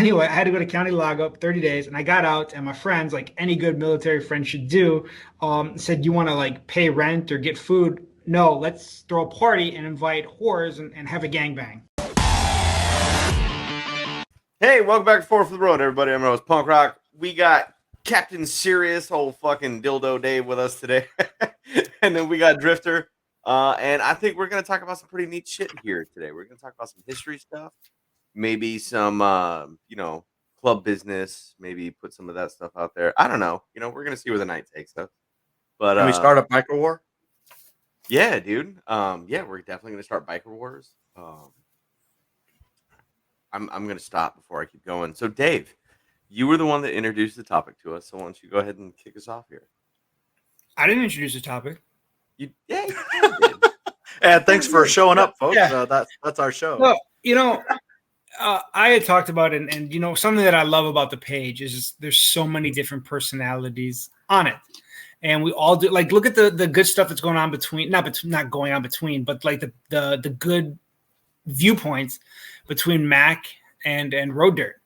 anyway, I had to go to county lockup 30 days, and I got out, and my friends, like any good military friend should do, said, "You want to like pay rent or get food? No, let's throw a party and invite whores and have a gangbang." Hey, welcome back to Four for the Road, everybody. I'm Rose Punk Rock. We got Captain Serious, old fucking dildo Dave with us today. And then we got Drifter. And I think we're going to talk about some pretty neat shit here today. We're going to talk about some history stuff, maybe some, club business, maybe put some of that stuff out there. I don't know. We're going to see where the night takes us. But Can we start a biker war? Yeah, dude. We're definitely going to start biker wars. I'm going to stop before I keep going. So, Dave, you were the one that introduced the topic to us. So, why don't you go ahead and kick us off here? I didn't introduce the topic. You did. Yeah, thanks for showing up, folks. Yeah. That's our show. Well, I had talked about it, and something that I love about the page is just, there's so many different personalities on it. And we all do, like, look at the good stuff that's going on between, not going on between, but like the good viewpoints between Mac and Road Dirt.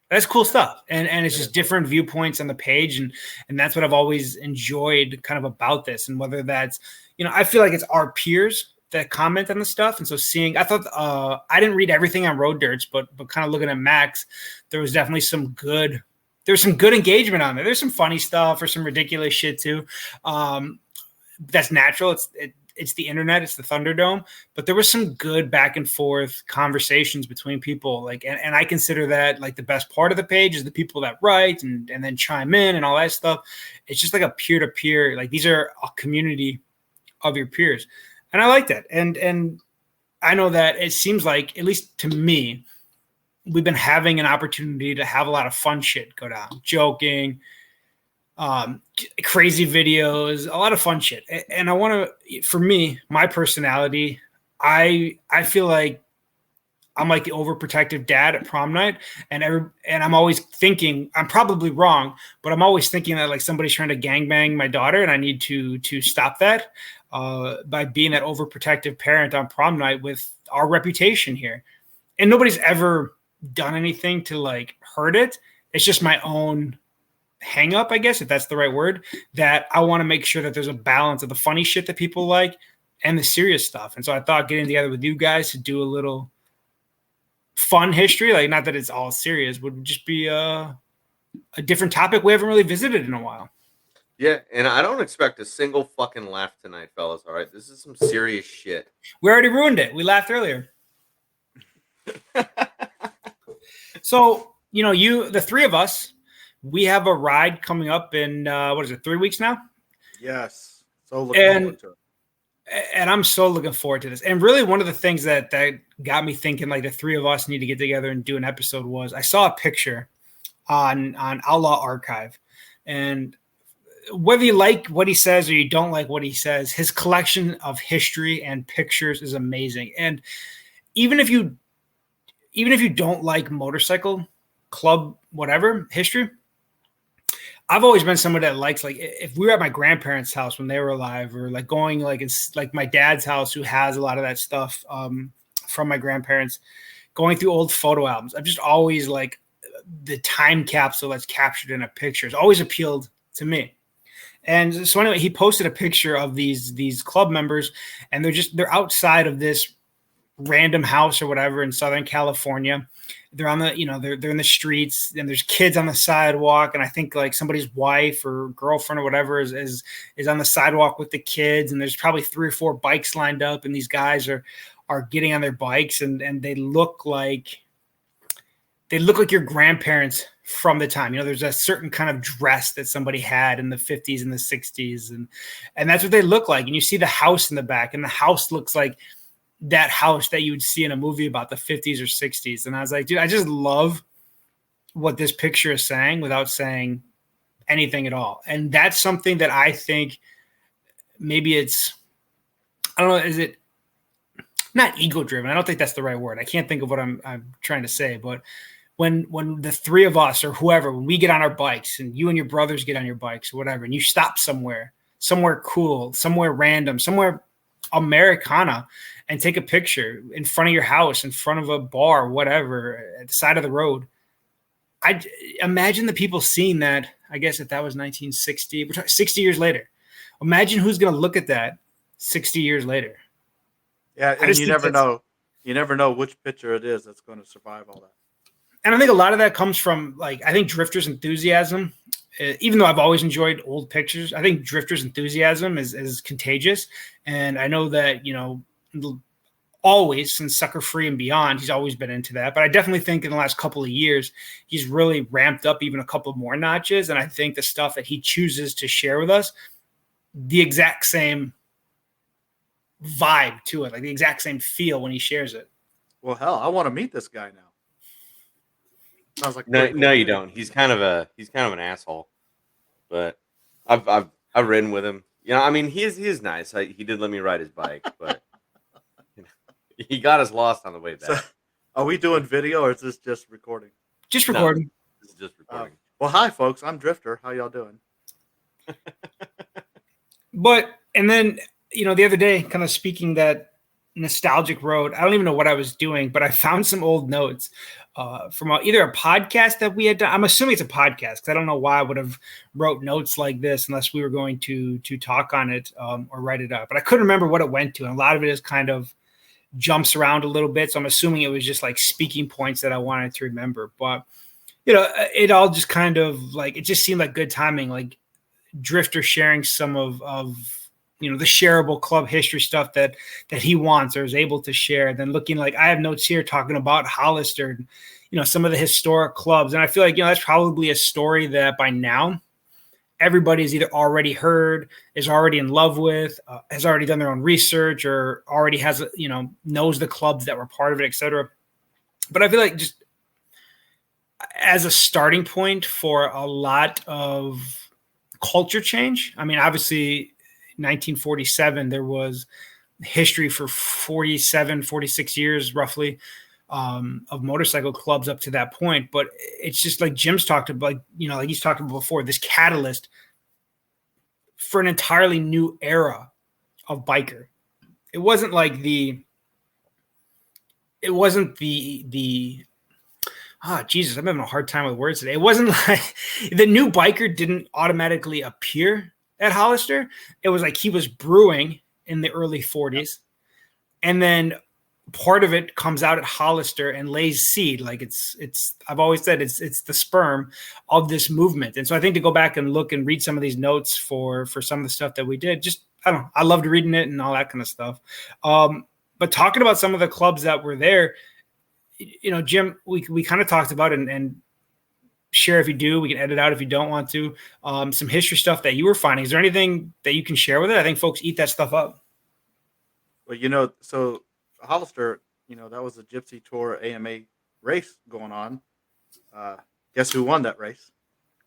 That's cool stuff. And it's just different viewpoints on the page. And that's what I've always enjoyed kind of about this. And whether that's, I feel like it's our peers that comment on the stuff. And so I thought I didn't read everything on Road Dirts, but kind of looking at Mac's, there was definitely some good engagement on there. There's some funny stuff or some ridiculous shit too. That's natural. It's the internet, it's the Thunderdome, but there was some good back and forth conversations between people. Like, and I consider that like the best part of the page is the people that write and then chime in and all that stuff. It's just like a peer-to-peer, like these are a community of your peers. And I like that. And I know that it seems like, at least to me, we've been having an opportunity to have a lot of fun shit go down, joking, crazy videos, a lot of fun shit. And I want to, for me, my personality, I feel like I'm like the overprotective dad at prom night, and I'm always thinking, I'm probably wrong, but I'm always thinking that like somebody's trying to gangbang my daughter, and I need to stop that by being that overprotective parent on prom night with our reputation here. And nobody's ever done anything to like hurt it. It's just my own hang up, I guess, if that's the right word, that I want to make sure that there's a balance of the funny shit that people like and the serious stuff. And so I thought getting together with you guys to do a little fun history, like not that it's all serious, would just be a different topic we haven't really visited in a while. Yeah, and I don't expect a single fucking laugh tonight, fellas. All right, this is some serious shit. We already ruined it. We laughed earlier. So, the three of us, we have a ride coming up in, 3 weeks now? Yes. So looking forward to it. And I'm so looking forward to this. And really one of the things that got me thinking like the three of us need to get together and do an episode was I saw a picture on Outlaw Archive. And whether you like what he says or you don't like what he says, his collection of history and pictures is amazing. And even if you don't like motorcycle club, whatever history, I've always been someone that likes, like, if we were at my grandparents' house when they were alive, or like going like it's like my dad's house who has a lot of that stuff from my grandparents, going through old photo albums. I've just always like the time capsule that's captured in a picture has always appealed to me. And so anyway, he posted a picture of these club members, and they're outside of this random house or whatever in Southern California. They're on the, they're in the streets, and there's kids on the sidewalk. And I think like somebody's wife or girlfriend or whatever is on the sidewalk with the kids. And there's probably 3 or 4 bikes lined up, and these guys are getting on their bikes, and they look like your grandparents from the time. There's a certain kind of dress that somebody had in the 50s and the 60s. And that's what they look like. And you see the house in the back, and the house looks like that house that you would see in a movie about the 50s or 60s. And I was like, dude, I just love what this picture is saying without saying anything at all. And that's something that I think maybe it's, I don't know, is it not ego driven? I don't think that's the right word. I can't think of what I'm trying to say, but when the three of us or whoever, when we get on our bikes, and you and your brothers get on your bikes or whatever, and you stop somewhere cool, somewhere random, somewhere Americana, and take a picture in front of your house, in front of a bar, whatever, at the side of the road, I imagine the people seeing that. I guess if that was 1960, 60 years later. Imagine who's going to look at that 60 years later. Yeah, and you never know. You never know which pitcher it is that's going to survive all that. And I think a lot of that comes from, like, I think Drifter's enthusiasm. Even though I've always enjoyed old pictures, I think Drifter's enthusiasm is contagious. And I know that, always since Sucker Free and beyond, he's always been into that. But I definitely think in the last couple of years, he's really ramped up even a couple more notches. And I think the stuff that he chooses to share with us, the exact same vibe to it, like the exact same feel when he shares it. Well, hell, I want to meet this guy now. Sounds like no, you don't. He's kind of an asshole, but I've ridden with him. I mean, he is nice. He did let me ride his bike, but he got us lost on the way back. So, are we doing video or is this just recording? Just recording. No, this is just recording. Well, hi folks. I'm Drifter. How y'all doing? And then the other day, kind of speaking that nostalgic road, I don't even know what I was doing, but I found some old notes from either a podcast that we had done. I'm assuming it's a podcast because I don't know why I would have wrote notes like this unless we were going to talk on it or write it up. But I couldn't remember what it went to, and a lot of it is kind of jumps around a little bit. So I'm assuming it was just like speaking points that I wanted to remember. But it all just kind of like, it just seemed like good timing, like Drifter sharing some of the shareable club history stuff that he wants or is able to share. Then looking, like, I have notes here talking about Hollister, some of the historic clubs. And I feel like, that's probably a story that by now everybody's either already heard, is already in love with, has already done their own research, or already has, knows the clubs that were part of it, et cetera. But I feel like just as a starting point for a lot of culture change, I mean, obviously 1947, there was history for 46 years roughly of motorcycle clubs up to that point. But it's just like Jim's talked about, like he's talked about before, this catalyst for an entirely new era of biker. It wasn't Jesus, I'm having a hard time with words today. It wasn't like the new biker didn't automatically appear at Hollister. It was like he was brewing in the early 40s, and then part of it comes out at Hollister and lays seed. Like it's I've always said it's the sperm of this movement. And so I think to go back and look and read some of these notes for some of the stuff that we did, just I don't know, I loved reading it and all that kind of stuff. But talking about some of the clubs that were there, Jim, we kind of talked about it and share if you do, we can edit out if you don't want to, some history stuff that you were finding. Is there anything that you can share with it? I think folks eat that stuff up. Well, so Hollister, that was a Gypsy Tour AMA race going on. Guess who won that race?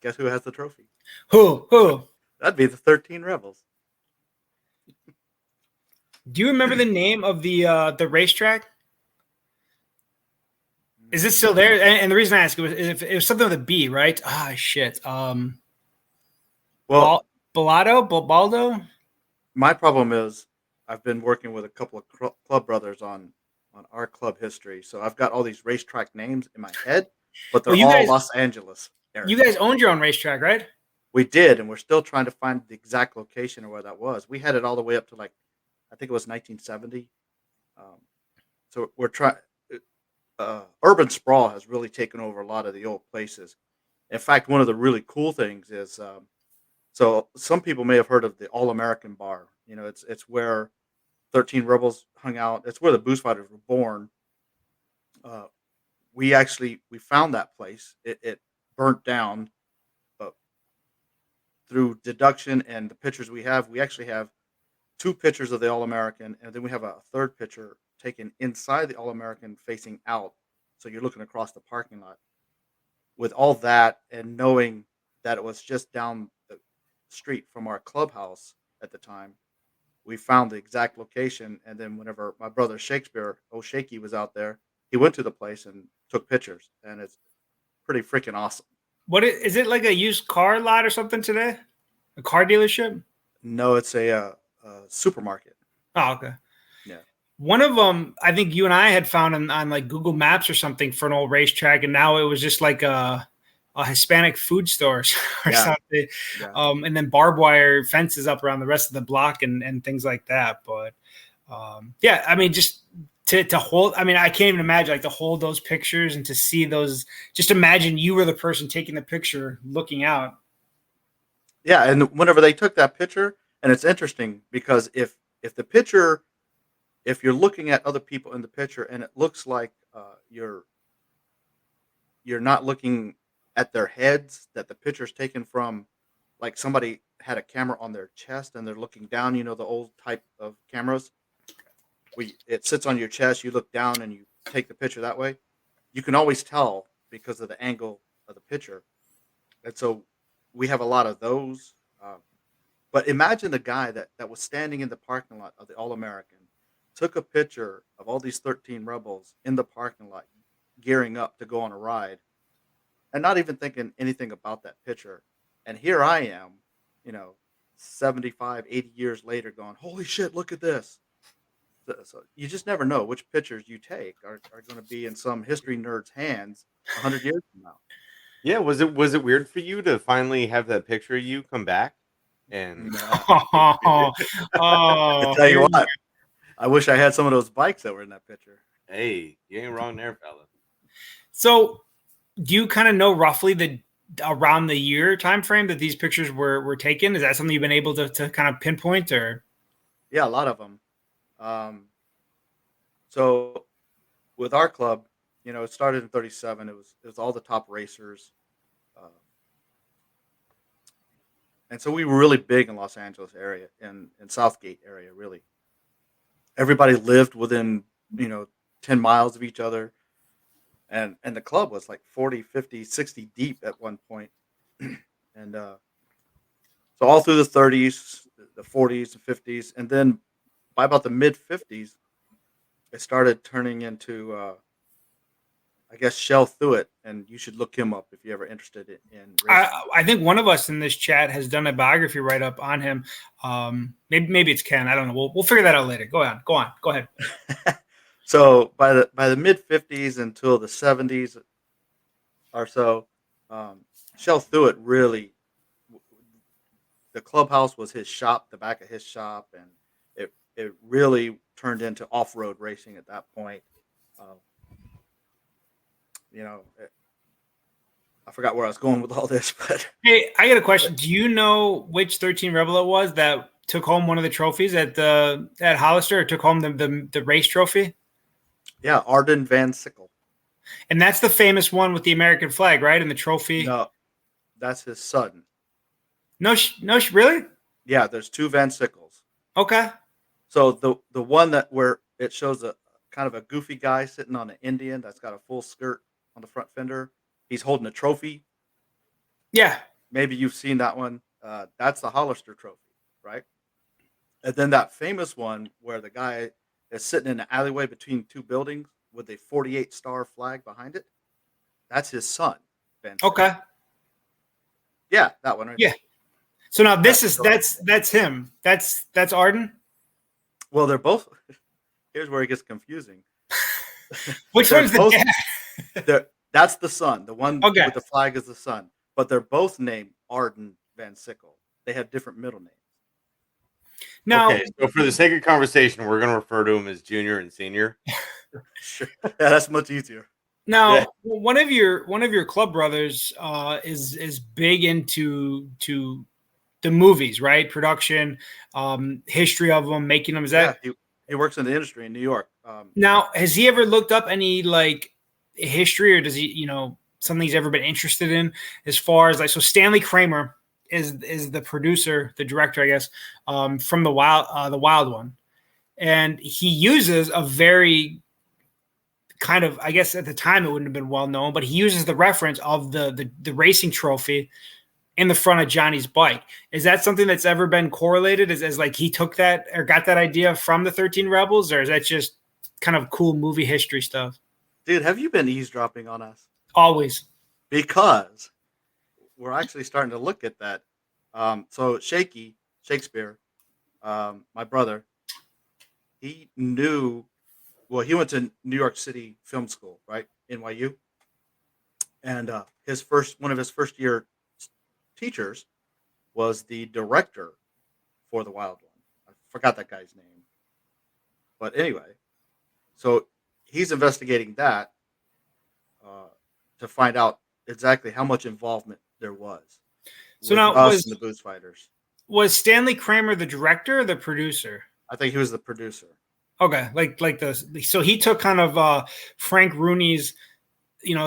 Guess who has the trophy? Who? That'd be the 13 Rebels. Do you remember the name of the racetrack? Is it still there? And the reason I ask it was something with a B, right? Ah, shit. Baldo? My problem is I've been working with a couple of club brothers on our club history. So I've got all these racetrack names in my head, but they're all Los Angeles area. You guys owned your own racetrack, right? We did, and we're still trying to find the exact location of where that was. We had it all the way up to I think it was 1970. So we're trying. Urban sprawl has really taken over a lot of the old places. In fact, one of the really cool things is, so some people may have heard of the All American Bar. It's where 13 Rebels hung out. It's where the Booze Fighters were born. We found that place. It burnt down, but through deduction and the pictures we actually have 2 pictures of the All American, and then we have a third picture taken inside the All American facing out. So you're looking across the parking lot. With all that and knowing that it was just down the street from our clubhouse at the time, we found the exact location. And then whenever my brother Shakespeare, Shaky, was out there, he went to the place and took pictures. And it's pretty freaking awesome. What is it, like a used car lot or something today? A car dealership? No, it's a supermarket. Oh, okay. Yeah. One of them, I think you and I had found on like Google Maps or something for an old racetrack, and now it was just like Hispanic food stores or Yeah. something. Yeah. And then barbed wire fences up around the rest of the block and things like that. But yeah, I mean, just to hold, I mean, I can't even imagine like to hold those pictures and to see those, just imagine you were the person taking the picture looking out. Yeah, and whenever they took that picture, and it's interesting because if the picture, if you're looking at other people in the picture and it looks like you're not looking at their heads, that the picture's taken from like somebody had a camera on their chest and they're looking down, the old type of cameras where it sits on your chest, you look down and you take the picture that way. You can always tell because of the angle of the picture. And so we have a lot of those. But imagine the guy that was standing in the parking lot of the All American, took a picture of all these 13 rebels in the parking lot, gearing up to go on a ride, and not even thinking anything about that picture. And here I am, you know, 75, 80 years later, going, holy shit, look at this. So you just never know which pictures you take are going to be in some history nerd's hands 100 years from now. Yeah, was it weird for you to finally have that picture of you come back? And Oh, I tell you what, I wish I had some of those bikes that were in that picture. hey, you ain't wrong there, fella. So do you kind of know roughly the around the year time frame that these pictures were taken? Is that something you've been able to kind of pinpoint or? Yeah, a lot of them. So with our club, it started in '37. It was all the top racers, uh, and so we were really big in Los Angeles area and in Southgate area. Really, everybody lived within 10 miles of each other, and the club was like 40, 50, 60 deep at one point. And so all through the 30s, the 40s, the 50s, and then by about the mid 50s, it started turning into I guess Shell Thuit, and you should look him up if you're ever interested in racing. I think one of us in this chat has done a biography write up on him. Maybe it's Ken. I don't know. We'll figure that out later. Go on. Go ahead. So by the mid 50s until the 70s or so, Shell Thuit really, the clubhouse was his shop, the back of his shop, and it really turned into off road racing at that point. Um, you know, I forgot where I was going with all this, but Hey, I got a question. Do you know which 13 Rebel it was that took home one of the trophies at Hollister, or took home the race trophy? yeah, Arden Van Sickle. And that's the famous one with the American flag, right? And the trophy. No, that's his son. No, really? Yeah, there's two Van Sickles. Okay. So the one that where it shows a kind of a goofy guy sitting on an Indian that's got a full skirt on the front fender. He's holding a trophy. Yeah. Maybe you've seen that one. That's the Hollister trophy, right? And then that famous one where the guy is sitting in an alleyway between two buildings with a 48 star flag behind it. That's his son, Ben. Okay. Yeah, that one right Yeah. there. So now that's him. That's Arden. Well, they're both. Here's where it gets confusing. Which one's the dad? That's the son. The one with the flag is the son. But they're both named Arden Van Sickle. They have different middle names. Now, okay, so for the sake of conversation, we're going to refer to him as junior and senior. Sure. Yeah, that's much easier. Now, one of your club brothers is big into the movies, right? Production, history of them, making them. Is that? Yeah, he works in the industry in New York. Now, has he ever looked up any like history, or does he, something he's ever been interested in as far as like, so Stanley Kramer is the producer, the director, I guess, from the Wild One, and he uses a very kind of, I guess at the time it wouldn't have been well known, but he uses the reference of the racing trophy in the front of Johnny's bike. Is that something that's ever been correlated as like he took that or got that idea from the 13 Rebels, or is that just kind of cool movie history stuff? Dude, have you been eavesdropping on us? Always. Because we're actually starting to look at that. So Shakespeare, my brother, he knew, well, he went to New York City Film School, right? NYU. And one of his first year teachers was the director for the Wild One. I forgot that guy's name. But anyway, so he's investigating that to find out exactly how much involvement there was So with now us and the Booze Fighters. was Stanley Kramer the director or the producer? I think he was the producer. Okay, so he took kind of Frank Rooney's,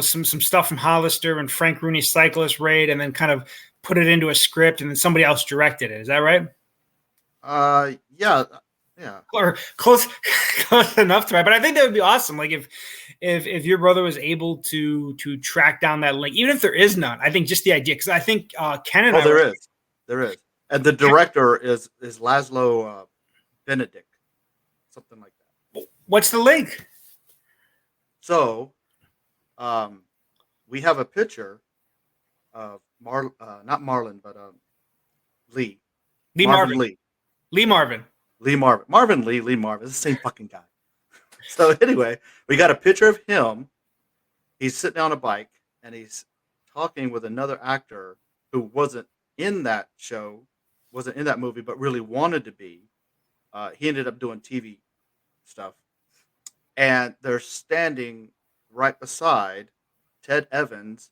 some stuff from Hollister and Frank Rooney's Cyclist Raid, and then kind of put it into a script, and then somebody else directed it. Is that right? Yeah. Or close enough to right. But I think that would be awesome. Like if your brother was able to track down that link, even if there is none, I think just the idea, because I think Ken and there is, and the director is Laszlo Benedict, something like that. What's the link? So, we have a picture of not Marlon, but Lee Marvin Lee Marvin. It's the same fucking guy. So anyway, we got a picture of him. He's sitting on a bike and he's talking with another actor who wasn't in that show, wasn't in that movie, but really wanted to be. He ended up doing TV stuff. And they're standing right beside Ted Evans'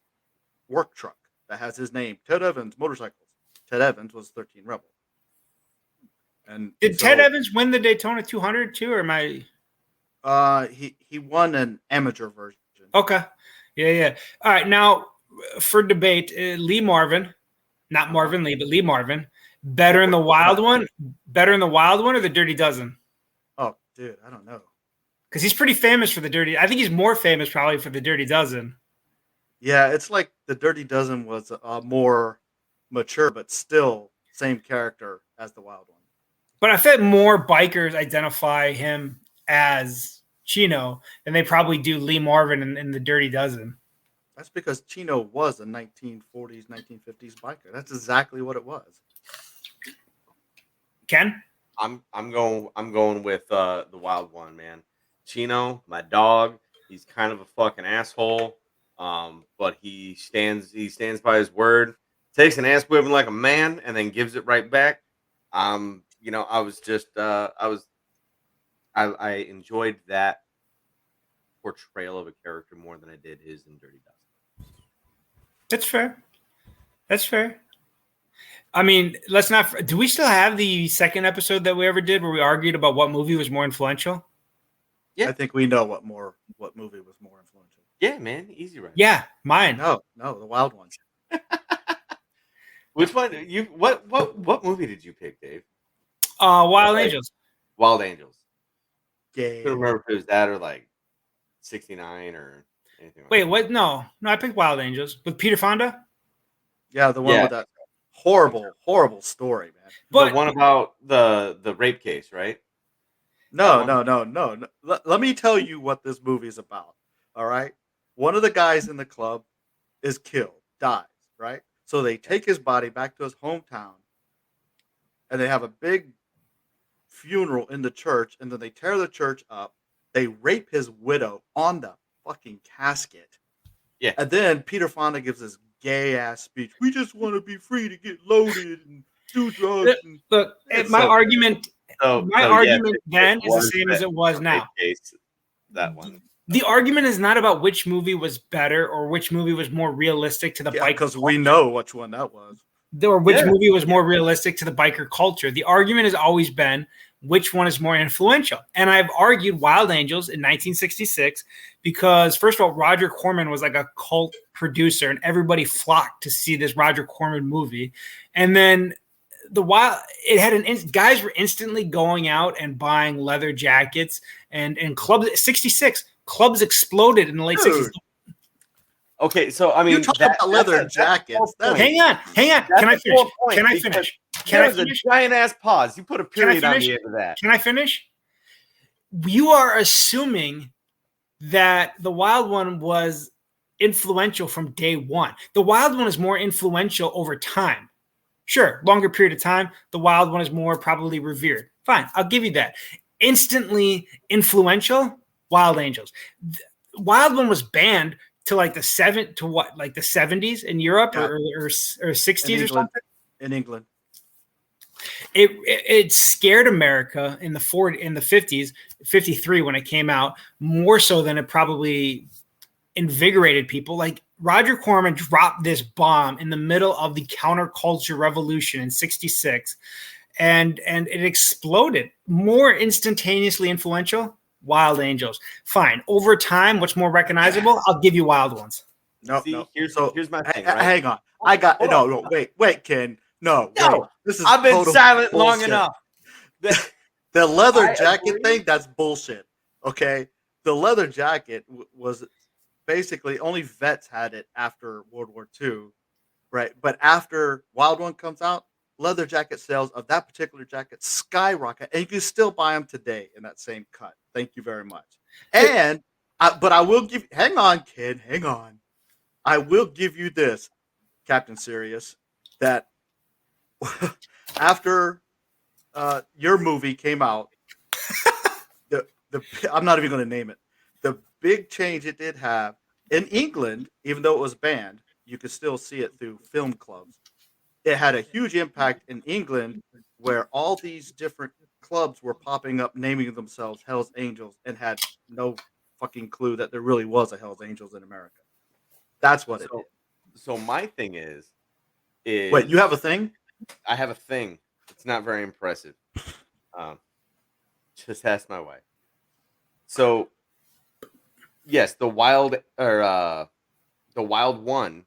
work truck that has his name, Ted Evans Motorcycles. Ted Evans was 13 Rebel. And did Ted Evans win the Daytona 200 too, or am I? He won an amateur version. Okay, yeah. All right, now for debate, Lee Marvin, not Marvin Lee, but Lee Marvin, better in the Wild One, or the Dirty Dozen? Oh, dude, I don't know. Because he's pretty famous for the Dirty. I think he's more famous probably for the Dirty Dozen. Yeah, it's like the Dirty Dozen was more mature, but still same character as the Wild One. But I think more bikers identify him as Chino than they probably do Lee Marvin in the Dirty Dozen. That's because Chino was a 1940s, 1950s biker. That's exactly what it was. Ken? I'm going with the Wild One, man. Chino, my dog, he's kind of a fucking asshole. But he stands by his word, takes an ass whipping like a man, and then gives it right back. I enjoyed that portrayal of a character more than I did his in Dirty Dozen. That's fair. I mean, let's not. Do we still have the second episode that we ever did where we argued about what movie was more influential? Yeah, I think we know what movie was more influential. Yeah, man, Easy Rider. Yeah, mine. No, the Wild Ones. Which one? What movie did you pick, Dave? Wild Angels. Wild Angels. Yeah. I couldn't remember if it was that or like 69 or anything. Wait, what? No, I picked Wild Angels with Peter Fonda. Yeah, the one with that horrible story, man. But the one about the rape case, right? No. Let me tell you what this movie is about. All right. One of the guys in the club is killed, dies, right? So they take his body back to his hometown and they have a big funeral in the church, and then they tear the church up. They rape his widow on the fucking casket. Yeah. And then Peter Fonda gives this gay ass speech. We just want to be free to get loaded and do drugs. Look, my argument then is the same as it was now. Case, that one. The argument is not about which movie was better or which movie was more realistic to the biker. Because we know which one that was. Or which movie was more realistic to the biker culture. The argument has always been which one is more influential. And I've argued Wild Angels in 1966 because, first of all, Roger Corman was like a cult producer and everybody flocked to see this Roger Corman movie. And then guys were instantly going out and buying leather jackets and clubs. 66 clubs exploded in the late 60s. Okay, so I mean, you talk about leather jackets. Hang on. Can I finish? Can I finish? A giant ass pause. You put a period on the end of that. Can I finish? You are assuming that the Wild One was influential from day one. The Wild One is more influential over time. Sure, longer period of time. The Wild One is more probably revered. Fine, I'll give you that. Instantly influential, Wild Angels. Wild One was banned to like the 70s in Europe or 60s or something in England. It scared America in the 50s, 53 when it came out, more so than it probably invigorated people. Like Roger Corman dropped this bomb in the middle of the counterculture revolution in 66, and it exploded. More instantaneously influential, Wild Angels. Fine. Over time, what's more recognizable? I'll give you Wild Ones. No. Here's my thing. Right? Hang on. I got no. Wait, Ken. No. This is I've been silent long bullshit. enough. The leather jacket thing, that's bullshit. Okay, the leather jacket was basically only vets had it after World War II, right? But after Wild One comes out, leather jacket sales of that particular jacket skyrocket, and you can still buy them today in that same cut. Thank you very much. But I will give. Hang on, kid. Hang on. I will give you this, Captain Sirius, that after your movie came out, I'm not even going to name it. The big change it did have in England, even though it was banned, you could still see it through film clubs. It had a huge impact in England, where all these different clubs were popping up, naming themselves Hell's Angels, and had no fucking clue that there really was a Hell's Angels in America. That's what it is. So my thing is wait, you have a thing? I have a thing. It's not very impressive. Just ask my wife. So, yes, the Wild One.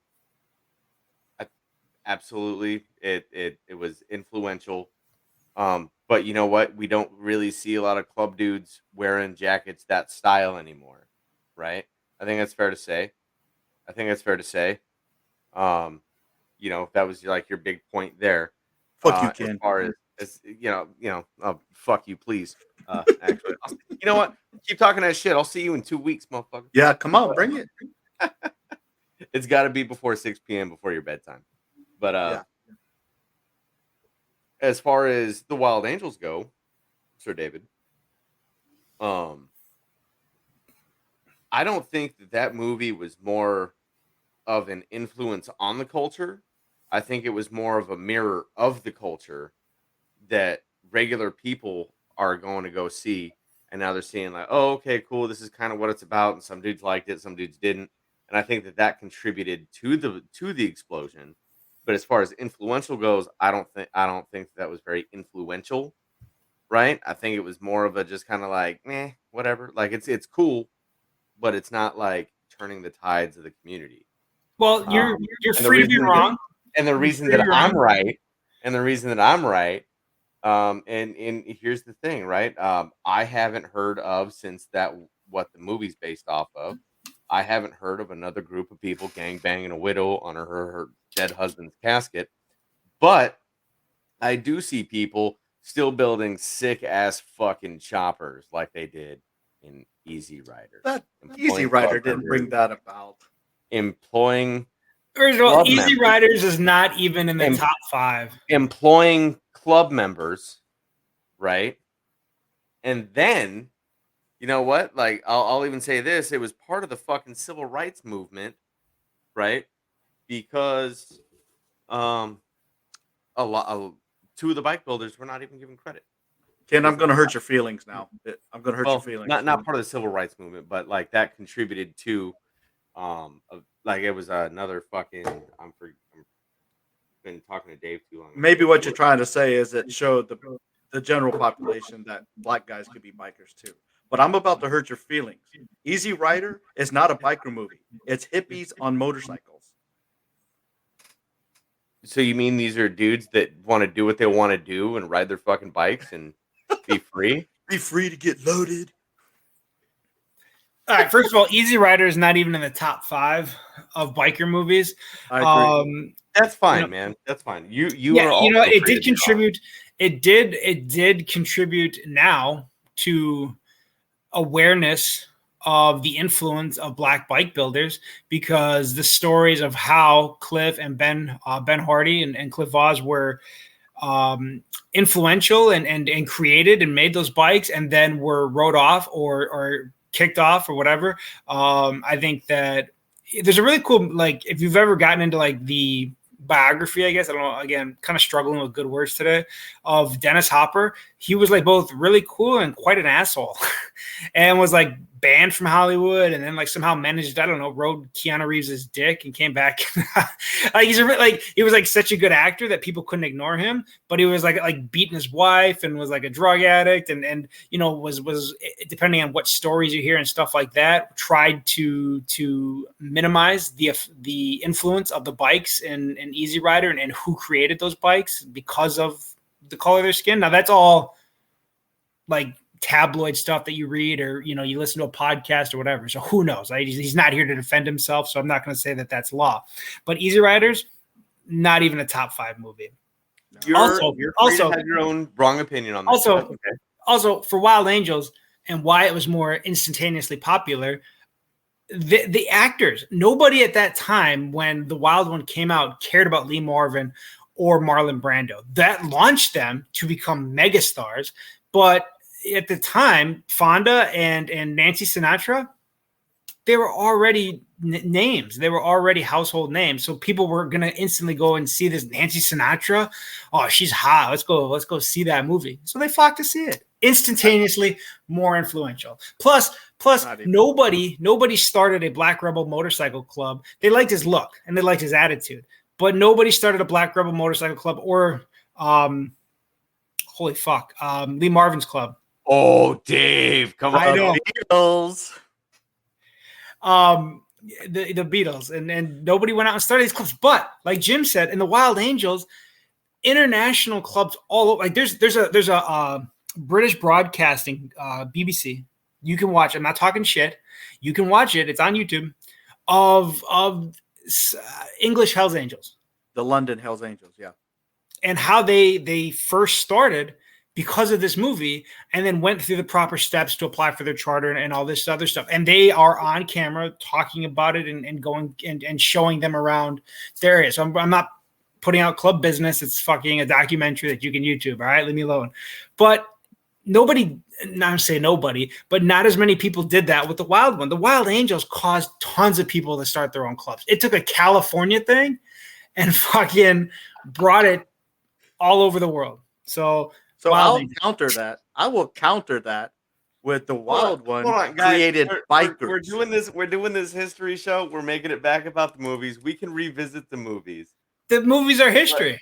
Absolutely, it was influential. But you know what? We don't really see a lot of club dudes wearing jackets that style anymore, right? I think that's fair to say. You know, that was like your big point there. Fuck you, Ken. As far as fuck you, please. Actually, you know what? Keep talking that shit. I'll see you in 2 weeks, motherfucker. Yeah, come on, bring it. It's got to be before 6 p.m. before your bedtime. But as far as the Wild Angels go, Sir David, I don't think that movie was more of an influence on the culture. I think it was more of a mirror of the culture that regular people are going to go see. And now they're seeing like, oh, okay, cool. This is kind of what it's about. And some dudes liked it. Some dudes didn't. And I think that contributed to the explosion. But as far as influential goes, I don't think that was very influential. Right. I think it was more of a just kind of like, whatever. Like it's cool, but it's not like turning the tides of the community. Well, you're free to be wrong. And the reason that I'm right, and here's the thing, right? I haven't heard of, since that what the movie's based off of, I haven't heard of another group of people gangbanging a widow on her dead husband's casket. But I do see people still building sick ass fucking choppers like they did in Easy Rider. That Easy Rider didn't bring that about. Employing First of all, Easy Riders is not even in the top 5. Employing club members, right? And then, you know what? Like, I'll even say this: it was part of the fucking civil rights movement, right? Because, two of the bike builders were not even given credit. Ken, I'm going to hurt your feelings now. I'm going to hurt your feelings. Not part of the civil rights movement, but like that contributed to. Like it was another fucking. I'm been talking to Dave too long. Maybe what you're trying to say is it showed the general population that black guys could be bikers too. But I'm about to hurt your feelings. Easy Rider is not a biker movie. It's hippies on motorcycles. So you mean these are dudes that want to do what they want to do and ride their fucking bikes and be free? Be free to get loaded. All right. First of all, Easy Rider is not even in the top 5 of biker movies. I agree. That's fine, man. That's fine. You it did contribute. It did contribute now to awareness of the influence of black bike builders, because the stories of how Cliff and Ben Hardy and Cliff Voss were influential and created and made those bikes, and then were wrote off or kicked off or whatever. I think that there's a really cool, like, if you've ever gotten into like the biography, I guess, I don't know, again, kind of struggling with good words today, of Dennis Hopper. He was like both really cool and quite an asshole and was like banned from Hollywood, and then like somehow managed, I don't know, rode Keanu Reeves' dick and came back. Like he was like such a good actor that people couldn't ignore him, but he was like beating his wife and was like a drug addict, and you know, was depending on what stories you hear and stuff like that, tried to minimize the influence of the bikes and Easy Rider and who created those bikes because of the color of their skin. Now that's all like tabloid stuff that you read, or you know, you listen to a podcast or whatever, so who knows, right? He's not here to defend himself, so I'm not going to say that that's law. But Easy Riders, not even a top 5 movie. You're free to have your own wrong opinion on this. Also for Wild Angels and why it was more instantaneously popular, the actors, nobody at that time when the Wild One came out cared about Lee Marvin or Marlon Brando. That launched them to become megastars. But at the time, Fonda and Nancy Sinatra, they were already names. They were already household names. So people were going to instantly go and see this Nancy Sinatra. Oh, she's hot. Let's go see that movie. So they flocked to see it. Instantaneously more influential. Plus nobody started a Black Rebel motorcycle club. They liked his look and they liked his attitude. But nobody started a Black Rebel motorcycle club or holy fuck, Lee Marvin's club. Oh, Dave, come on. I know. Beatles. The Beatles, and nobody went out and started these clubs. But like Jim said, in the Wild Angels, international clubs all over. Like there's a British Broadcasting, BBC. You can watch. I'm not talking shit. You can watch it. It's on YouTube. Of English Hells Angels, the London Hells Angels, yeah, and how they first started because of this movie, and then went through the proper steps to apply for their charter and all this other stuff. And they are on camera talking about it and going and showing them around their area. So I'm not putting out club business. It's fucking a documentary that you can YouTube. All right, leave me alone. But nobody, not say nobody, but not as many people did that with the Wild One. The Wild Angels caused tons of people to start their own clubs. It took a California thing and fucking brought it all over the world. So I'll counter that. I will counter that with the Wild One created bikers. We're doing this history show. We're making it back about the movies. We can revisit the movies. The movies are history.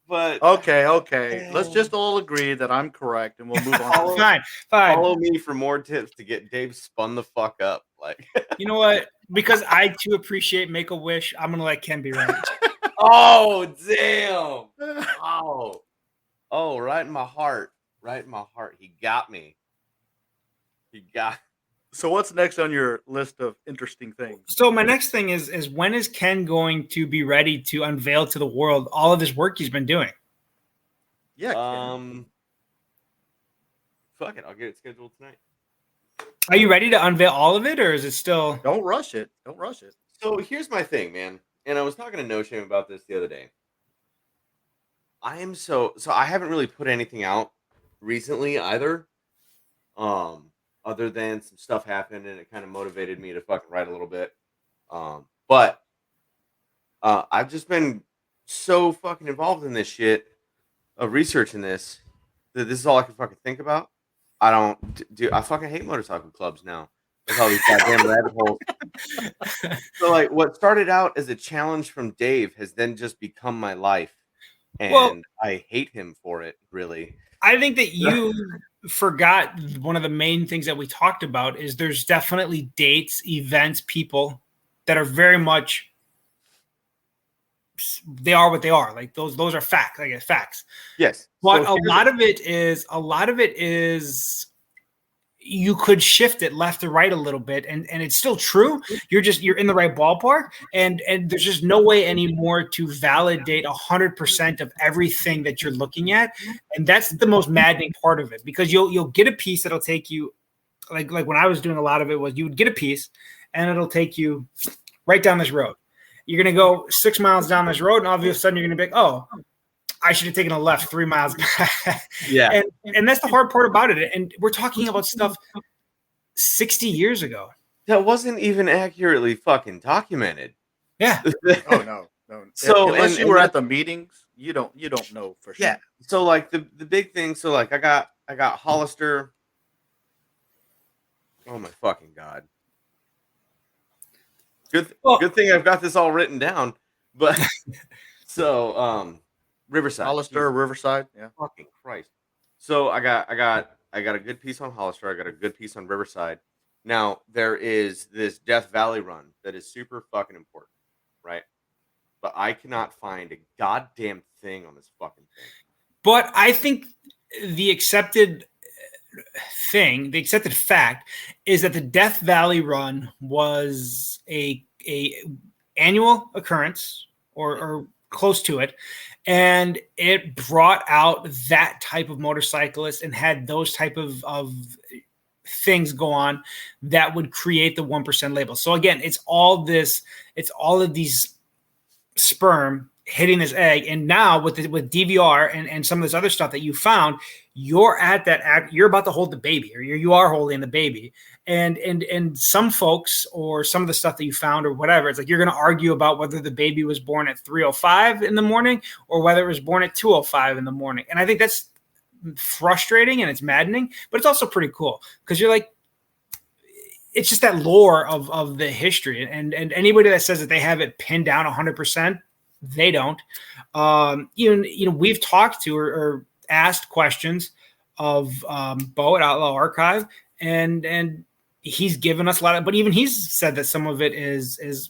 But okay. Let's just all agree that I'm correct, and we'll move on. Fine. Follow me for more tips to get Dave spun the fuck up. Like, you know what? Because I too appreciate Make-A-Wish, I'm gonna let Ken be right. Oh damn! Oh, right in my heart. Right in my heart. He got me. So what's next on your list of interesting things? So my next thing is when is Ken going to be ready to unveil to the world all of this work he's been doing? Yeah. Fuck it. I'll get it scheduled tonight. Are you ready to unveil all of it, or is it still? Don't rush it. So here's my thing, man. And I was talking to No Shame about this the other day. I am so I haven't really put anything out recently either. Other than some stuff happened and it kind of motivated me to fucking write a little bit. But I've just been so fucking involved in this shit of researching this that this is all I can fucking think about. I fucking hate motorcycle clubs now. With all these goddamn rabbit holes. So like what started out as a challenge from Dave has then just become my life. And I hate him for it, really. I think that you forgot one of the main things that we talked about is there's definitely dates, events, people that are very much, they are what they are. Like those are facts. I guess facts. Yes. But a lot of it is you could shift it left to right a little bit, and it's still true. You're in the right ballpark, and there's just no way anymore to validate 100% of everything that you're looking at, and that's the most maddening part of it, because you'll get a piece that'll take you, like when I was doing a lot of it was you would get a piece, and it'll take you right down this road. You're gonna go 6 miles down this road, and all of a sudden you're gonna be like, oh, I should have taken a left 3 miles back. Yeah. And that's the hard part about it. And we're talking about stuff 60 years ago. that wasn't even accurately fucking documented. Yeah. Oh no. So Unless you and were that, at the meetings, you don't know for sure. yeah. So like the big thing. So like I got Hollister. Oh my fucking god. Well, Good thing I've got this all written down. But so Riverside. Hollister, Jesus Riverside, yeah. fucking Christ. So I got a good piece on Hollister. I got a good piece on Riverside. Now there is this Death Valley run that is super fucking important, right? But I cannot find a goddamn thing on this fucking thing. but I think the accepted the accepted fact is that the Death Valley run was a annual occurrence or close to it, and it brought out that type of motorcyclist and had those type of things go on that would create the 1% label. So again, it's all of these sperm hitting this egg, and now with DVR and some of this other stuff that you found, you're at that act, you're about to hold the baby, or you are holding the baby, and some folks or some of the stuff that you found or whatever, it's like you're going to argue about whether the baby was born at 3:05 in the morning or whether it was born at 2:05 in the morning. And I think that's frustrating and it's maddening, but it's also pretty cool because you're like, it's just that lore of the history, and anybody that says that they have it pinned down 100%, they don't. We've talked to or asked questions of Bo at Outlaw Archive, and he's given us a lot of, but even he's said that some of it is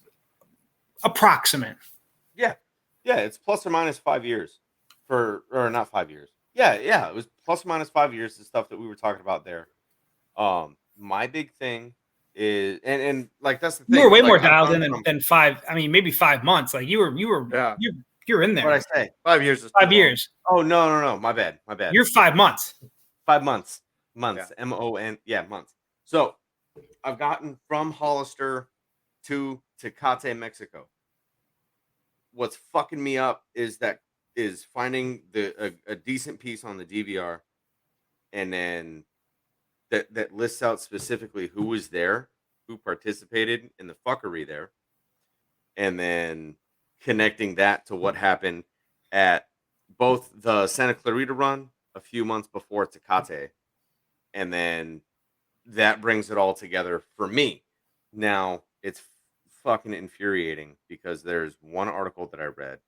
approximate. Yeah, it's plus or minus 5 years or not 5 years. Yeah, it was plus or minus 5 years. The stuff that we were talking about there. My big thing is, and like that's the thing. You were way like, more dialed in than 5. I mean, maybe 5 months. Like you were you're in there. What I say? 5 years is 5 years. Oh no, my bad. You're 5 months. 5 months. Yeah. MON. Yeah, months. So I've gotten from Hollister to Tecate, Mexico. What's fucking me up is finding a decent piece on the DVR, and then that lists out specifically who was there, who participated in the fuckery there, and then connecting that to what happened at both the Santa Clarita run a few months before Tecate, and then that brings it all together for me. Now it's fucking infuriating because there's one article that I read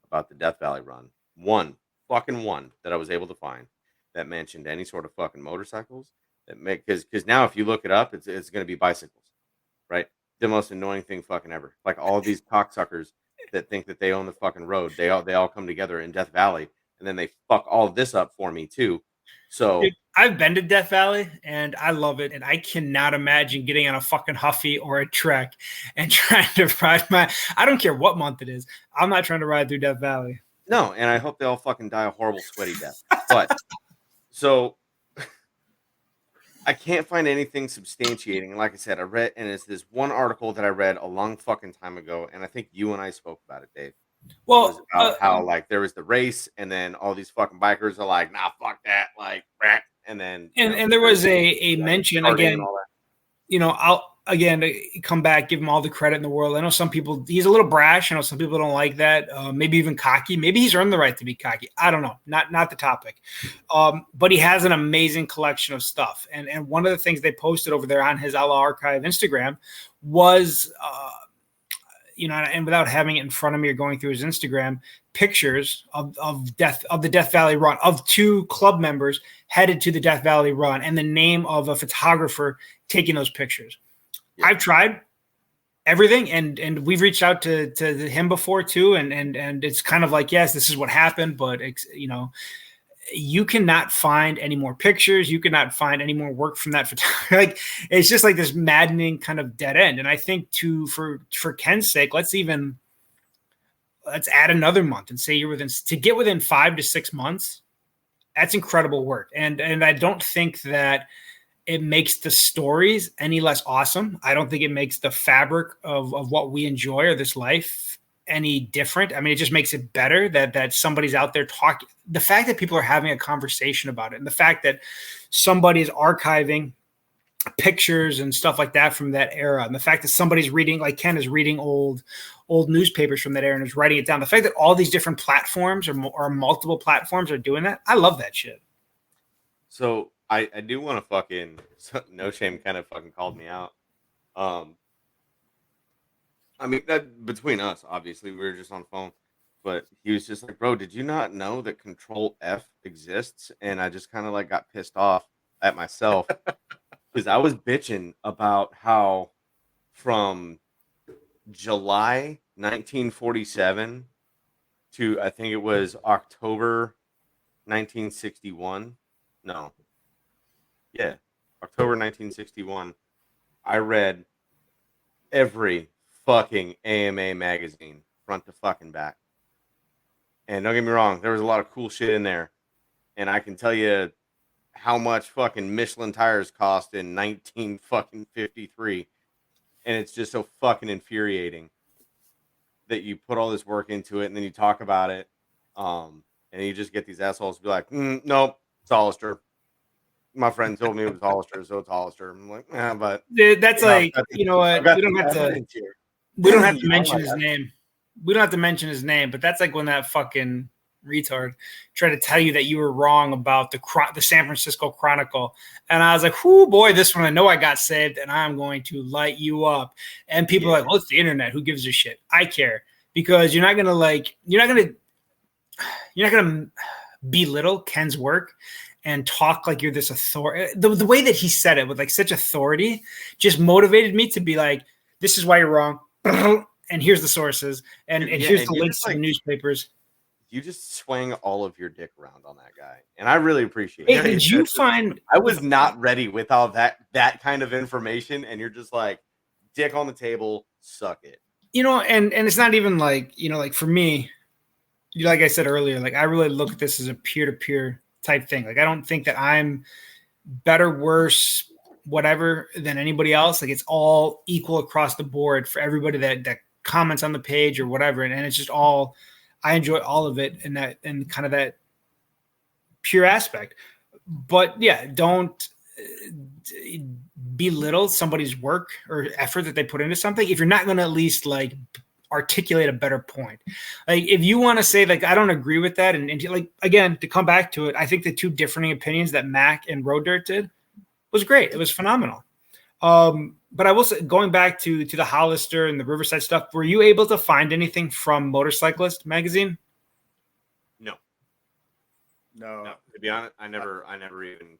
about the Death Valley run, one that I was able to find that mentioned any sort of fucking motorcycles that make, because now if you look it up, it's going to be bicycles, right? The most annoying thing fucking ever. Like all of these cocksuckers that think that they own the fucking road, they all come together in Death Valley, and then they fuck all of this up for me too. So Dude, I've been to Death Valley and I love it, and I cannot imagine getting on a fucking Huffy or a Trek and trying to ride I don't care what month it is. I'm not trying to ride through Death Valley. no, and I hope they all fucking die a horrible sweaty death. But so I can't find anything substantiating. And like I said, I read, and it's this one article that I read a long fucking time ago, and I think you and I spoke about it, Dave. Well, It was about how like there was the race, and then all these fucking bikers are like, nah, fuck that, like, and then and there was a mention again. I'll again come back, give him all the credit in the world. I know some people, he's a little brash. I know some people don't like that. Maybe even cocky. Maybe he's earned the right to be cocky. I don't know. Not the topic. But he has an amazing collection of stuff. And one of the things they posted over there on his Outlaw Archive Instagram was, and without having it in front of me or going through his Instagram, pictures of the Death Valley run, of 2 club members headed to the Death Valley run, and the name of a photographer taking those pictures. Yeah. I've tried everything, and we've reached out to him before too, and it's kind of like, yes, this is what happened, but you cannot find any more pictures. You cannot find any more work from that photographer. Like, it's just like this maddening kind of dead end. And I think for Ken's sake, let's add another month and say to get within 5 to 6 months. That's incredible work. And I don't think that it makes the stories any less awesome. I don't think it makes the fabric of what we enjoy or this life any different. I mean, it just makes it better that somebody's out there talking. The fact that people are having a conversation about it, and the fact that somebody is archiving pictures and stuff like that from that era, and the fact that somebody's reading, like Ken is reading old newspapers from that era and is writing it down. The fact that all these different platforms or multiple platforms are doing that, I love that shit. So I do want to fucking No Shame kind of fucking called me out. I mean, that between us, obviously, we were just on the phone, but he was just like, "Bro, did you not know that Control F exists?" And I just kind of like got pissed off at myself because I was bitching about how from July 1947 to I think it was October 1961. No, yeah, October 1961. I read every fucking AMA magazine, front to fucking back. And don't get me wrong, there was a lot of cool shit in there. And I can tell you how much fucking Michelin tires cost in 1953. And it's just so fucking infuriating that you put all this work into it and then you talk about it. And you just get these assholes to be like, nope, it's Hollister. My friend told me it was Hollister, so it's Hollister. I'm like, but that's like, you know what? We don't have to. We don't have to mention his name. We don't have to mention his name, but that's like when that fucking retard tried to tell you that you were wrong about the San Francisco Chronicle. And I was like, "Whoo, boy, this one I know I got saved, and I'm going to light you up." And people are like, "Well, it's the internet. Who gives a shit?" I care, because you're not gonna belittle Ken's work and talk like you're this authority. The way that he said it with like such authority just motivated me to be like, "This is why you're wrong." And here's the sources, and here's the links to the newspapers. You just swing all of your dick around on that guy, and I really appreciate it. Did you find? I was not ready with all that kind of information, and you're just like, dick on the table, suck it. You know, and it's not even like, you know, like for me, like I said earlier, like I really look at this as a peer-to-peer type thing. Like I don't think that I'm better, worse, whatever than anybody else. Like it's all equal across the board for everybody that comments on the page or whatever, and it's just all. I enjoy all of it and kind of that pure aspect. But yeah, don't belittle somebody's work or effort that they put into something if you're not going to at least like articulate a better point. Like if you want to say like I don't agree with that, and like again to come back to it, I think the two differing opinions that Mac and Road Dirt did was great. It was phenomenal. But I will say, going back to the Hollister and the Riverside stuff, were you able to find anything from Motorcyclist magazine? No. No. To be honest, I never even.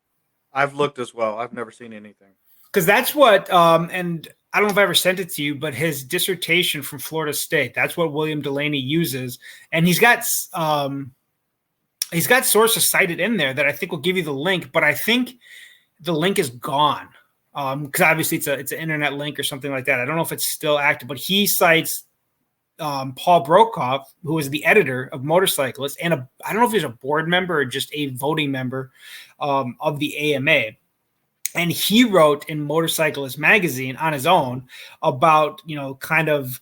I've looked as well. I've never seen anything. Because that's what, and I don't know if I ever sent it to you, but his dissertation from Florida State, that's what William Delaney uses, and he's got sources cited in there that I think will give you the link, but I think the link is gone. Because obviously it's an internet link or something like that. I don't know if it's still active, but he cites Paul Brokaw, who was the editor of Motorcyclist, and I don't know if he's a board member or just a voting member of the AMA. And he wrote in Motorcyclist magazine on his own about, you know, kind of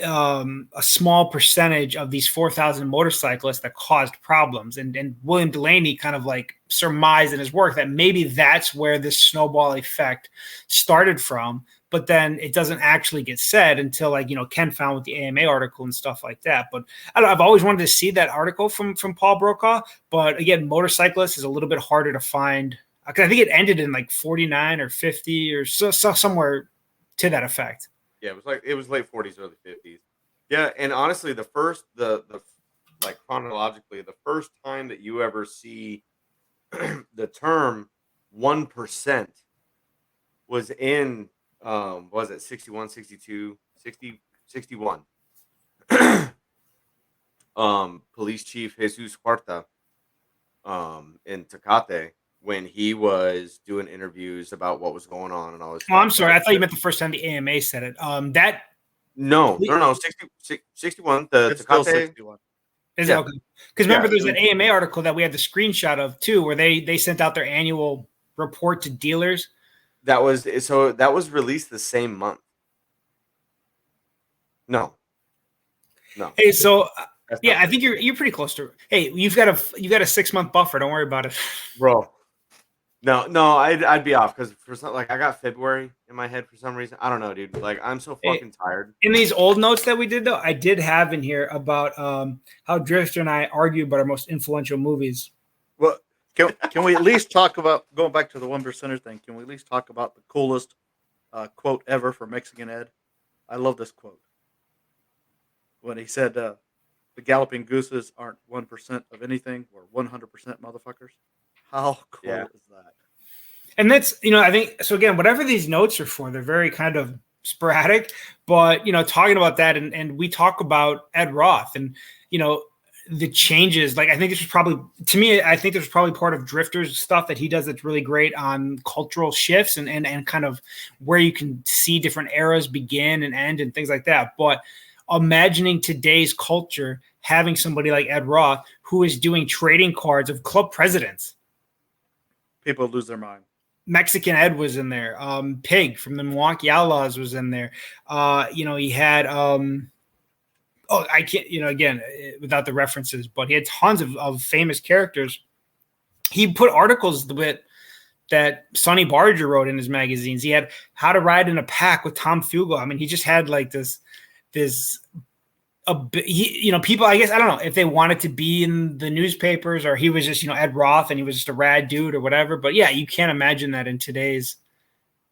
a small percentage of these 4,000 motorcyclists that caused problems. And William Delaney kind of like surmised in his work that maybe that's where this snowball effect started from, but then it doesn't actually get said until like, you know, Ken found with the AMA article and stuff like that. But I don't know, I've always wanted to see that article from Paul Brokaw, but again, Motorcyclist is a little bit harder to find. I think it ended in like 49 or 50 or so somewhere to that effect. Yeah, it was late 40s, early 50s. Yeah, and honestly, the like chronologically, the first time that you ever see the term 1% was in was it 61, 62, 60, 61. Police Chief Jesus Cuarta in Tecate, when he was doing interviews about what was going on and all this. Oh, I'm sorry. I thought you meant the first time the AMA said it. No, 61. The Tecate 61. Is it okay? Because remember, there's an AMA article that we had the screenshot of too, where they sent out their annual report to dealers. That was released the same month. No. Hey, so yeah, I think you're pretty close to. Hey, you've got a 6-month buffer. Don't worry about it, bro. No, I'd be off because for some, like I got February in my head for some reason. I don't know, dude. Like I'm so fucking tired. In these old notes that we did, though, I did have in here about how Drifter and I argue about our most influential movies. Well, can we at least talk about going back to the 1% thing? Can we at least talk about the coolest quote ever for Mexican Ed? I love this quote when he said, "The galloping gooses aren't 1% of anything; or 100% motherfuckers." How cool is that? And that's, I think, so again, whatever these notes are for, they're very kind of sporadic, but, talking about that, and we talk about Ed Roth and, the changes. Like, I think this was probably, to me, I think this was probably part of Drifter's stuff that he does that's really great on cultural shifts and kind of where you can see different eras begin and end and things like that. But imagining today's culture, having somebody like Ed Roth, who is doing trading cards of club presidents. People lose their mind. Mexican Ed was in there. Pig from the Milwaukee Outlaws was in there. He had I can't, again, without the references, but he had tons of famous characters. He put articles that Sonny Barger wrote in his magazines. He had How to Ride in a Pack with Tom Fugel. I mean, he just had like this people, I guess, I don't know if they wanted to be in the newspapers or he was just, Ed Roth and he was just a rad dude or whatever. But yeah, you can't imagine that in today's.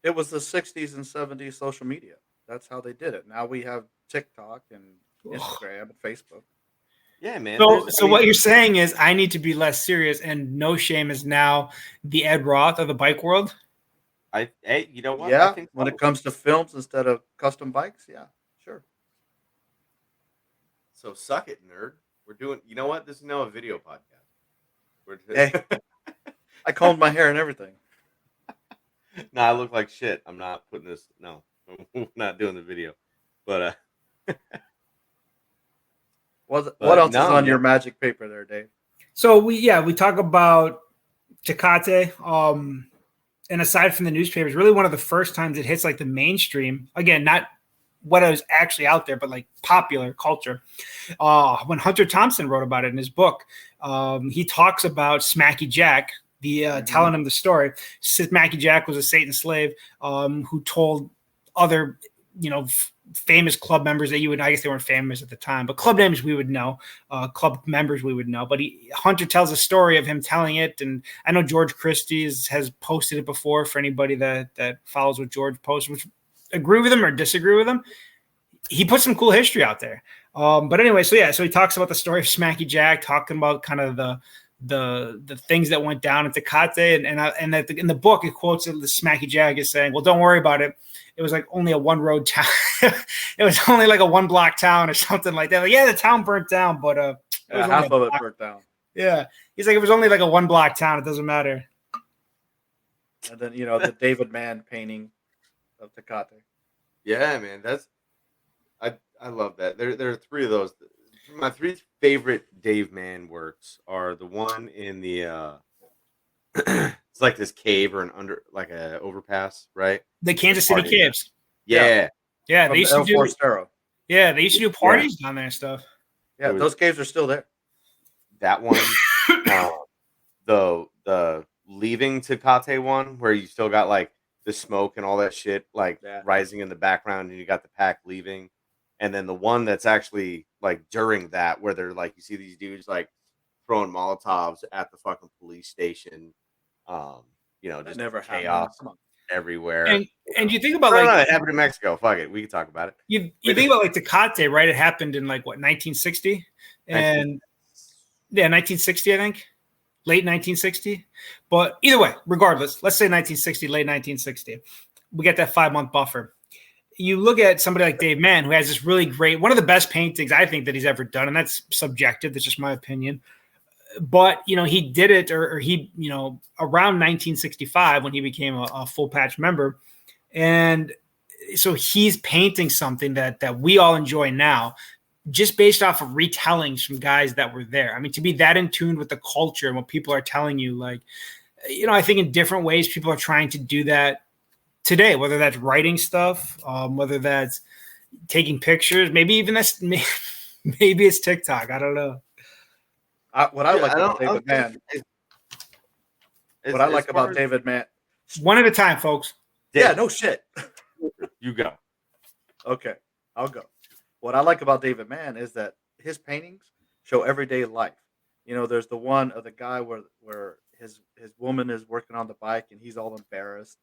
It was the 60s and 70s social media. That's how they did it. Now we have TikTok and Instagram and Facebook. Yeah, man. So what you're saying is I need to be less serious, and No Shame is now the Ed Roth of the bike world? Hey, you know what? Yeah, I think when it comes to films instead of custom bikes, yeah, sure. So suck it, nerd. We're doing. You know what? This is now a video podcast. Hey, I combed my hair and everything. No, I look like shit. I'm not putting this. No, I'm not doing the video. But what else is on your magic paper there, Dave? So we talk about Tecate. And aside from the newspapers, really one of the first times it hits like the mainstream. Again, not what was actually out there, but like popular culture. When Hunter Thompson wrote about it in his book, he talks about Smacky Jack, telling him the story. Smacky Jack was a Satan slave who told other, famous club members that I guess they weren't famous at the time, but club names we would know, club members we would know. But Hunter tells a story of him telling it, and I know George Christie has posted it before for anybody that follows what George posts, which agree with him or disagree with him. He put some cool history out there. But anyway, so he talks about the story of Smacky Jack, talking about kind of the things that went down at Tecate, and that in the book it quotes the Smacky Jack is saying, "Well, don't worry about it. It was like only a one road town. It was only like a one block town or something like that. Like, yeah, the town burnt down, but half of it burnt down. Yeah, he's like, it was only like a one block town. It doesn't matter." And then the David Mann painting of Tecate. Yeah, man, I love that. There are three of those. My three favorite Dave Mann works are the one in the it's like this cave or like a overpass, right? The Kansas City Caves. Yeah. Yeah, they used to do Foresteros. Yeah, they used to do parties down there and stuff. Yeah, those caves are still there. That one, the leaving Tecate one, where you still got like the smoke and all that shit, like rising in the background, and you got the pack leaving, and then the one that's actually like during that, where they're like, you see these dudes like throwing Molotovs at the fucking police station, just never chaos everywhere. And you think about it happened in Mexico. Fuck it, we can talk about it. You think about like Tecate, right? It happened in like what, 1960, and 1960, I think, late 1960. But either way, regardless, let's say 1960, late 1960. We get that 5-month buffer. You look at somebody like Dave Mann, who has this really great, one of the best paintings I think that he's ever done, and that's subjective. That's just my opinion. But, he did it, or he, around 1965 when he became a full patch member. And so he's painting something that we all enjoy now, just based off of retellings from guys that were there. I mean, to be that in tune with the culture and what people are telling you, like, I think in different ways people are trying to do that today, whether that's writing stuff, whether that's taking pictures, maybe it's TikTok. I don't know. What I like about David Mann What I like about David Mann. One at a time, folks. Yeah, no shit. You go. Okay, I'll go. What I like about David Mann is that his paintings show everyday life. There's the one of the guy where his woman is working on the bike and he's all embarrassed.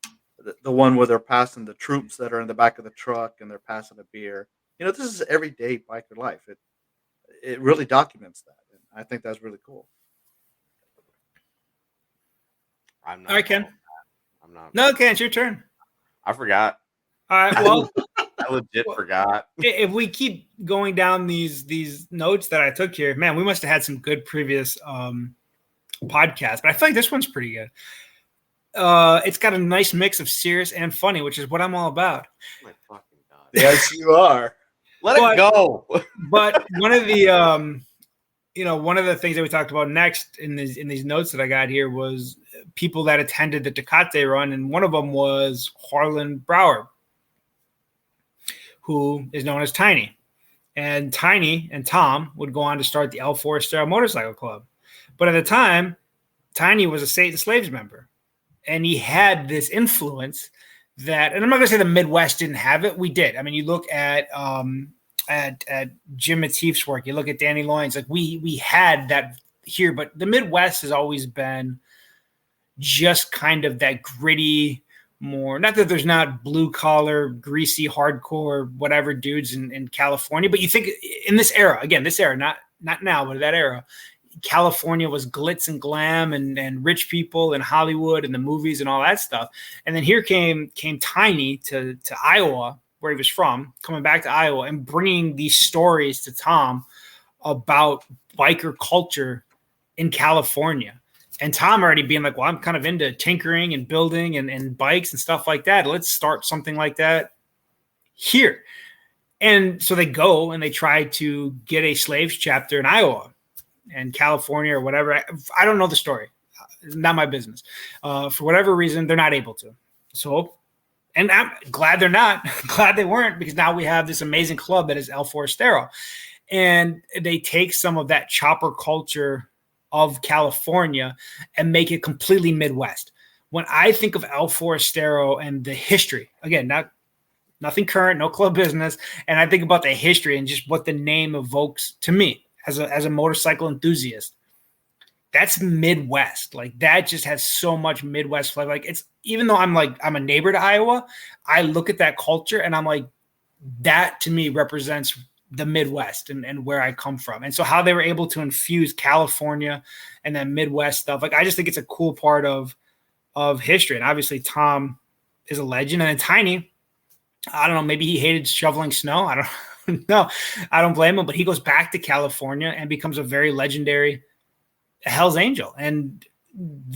The one where they're passing the troops that are in the back of the truck and they're passing a beer. This is everyday biker life. It really documents that, and I think that's really cool. I'm not. All right, Ken. I'm not. No, Ken, it's your turn. I forgot. All right. Well, I legit forgot. If we keep going down these notes that I took here, man, we must have had some good previous podcasts. But I feel like this one's pretty good. It's got a nice mix of serious and funny, which is what I'm all about. Oh my fucking God. Yes, you are. Let it go. But one of the one of the things that we talked about next in these notes that I got here was people that attended the Tecate run, and one of them was Harlan Brower, who is known as Tiny. And Tiny and Tom would go on to start the El Forestero Motorcycle Club. But at the time, Tiny was a Satan Slaves member. And he had this influence that, and I'm not going to say the Midwest didn't have it. We did. I mean, you look at Jim Matif's work. You look at Danny Loynes. Like we had that here, but the Midwest has always been just kind of that gritty, more, not that there's not blue collar, greasy, hardcore, whatever dudes in California, but you think in this era, not now, but that era, California was glitz and glam and rich people and Hollywood and the movies and all that stuff. And then here came Tiny to Iowa, where he was from, coming back to Iowa and bringing these stories to Tom about biker culture in California. And Tom already being like, well, I'm kind of into tinkering and building and bikes and stuff like that. Let's start something like that here. And so they go and they try to get a slaves chapter in Iowa and California or whatever. I don't know the story. Not my business. For whatever reason, they're not able to. So, and I'm glad they're not. Glad they weren't, because now we have this amazing club that is El Forestero. And they take some of that chopper culture of California and make it completely Midwest. When I think of El Forestero and the history, again, nothing current, no club business, and I think about the history and just what the name evokes to me as a motorcycle enthusiast, that's Midwest. Like that just has so much Midwest flavor. Like it's, even though I'm a neighbor to Iowa, I look at that culture and I'm like, that to me represents the Midwest and where I come from. And so how they were able to infuse California and that Midwest stuff, like I just think it's a cool part of history. And obviously Tom is a legend. And then Tiny, I don't know, maybe he hated shoveling snow. I don't know. I don't blame him, but he goes back to California and becomes a very legendary Hell's Angel. And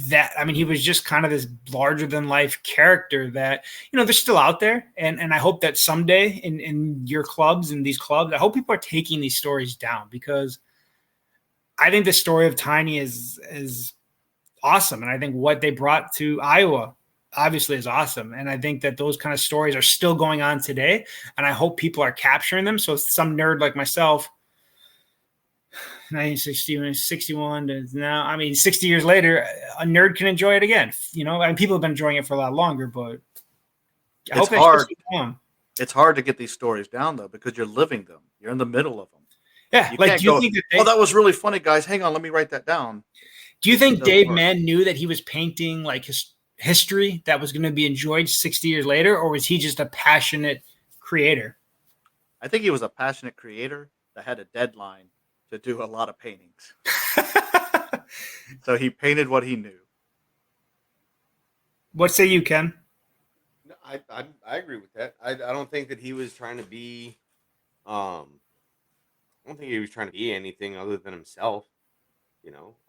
that, I mean, he was just kind of this larger than life character that, they're still out there. And I hope that someday in your clubs and these clubs, I hope people are taking these stories down, because I think the story of Tiny is awesome. And I think what they brought to Iowa obviously is awesome. And I think that those kind of stories are still going on today. And I hope people are capturing them. So some nerd like myself, 1961 to now, I mean, 60 years later, a nerd can enjoy it again. And people have been enjoying it for a lot longer, but I hope hard. It's hard to get these stories down though, because you're living them. You're in the middle of them. Yeah. Do you think that was really funny, guys? Hang on, let me write that down. Do you think Dave Mann knew that he was painting like his history that was going to be enjoyed 60 years later, or was he just a passionate creator? I think he was a passionate creator that had a deadline to do a lot of paintings. So he painted what he knew. What say you, Ken? I agree with that. I don't think that he was trying to be I don't think he was trying to be anything other than himself.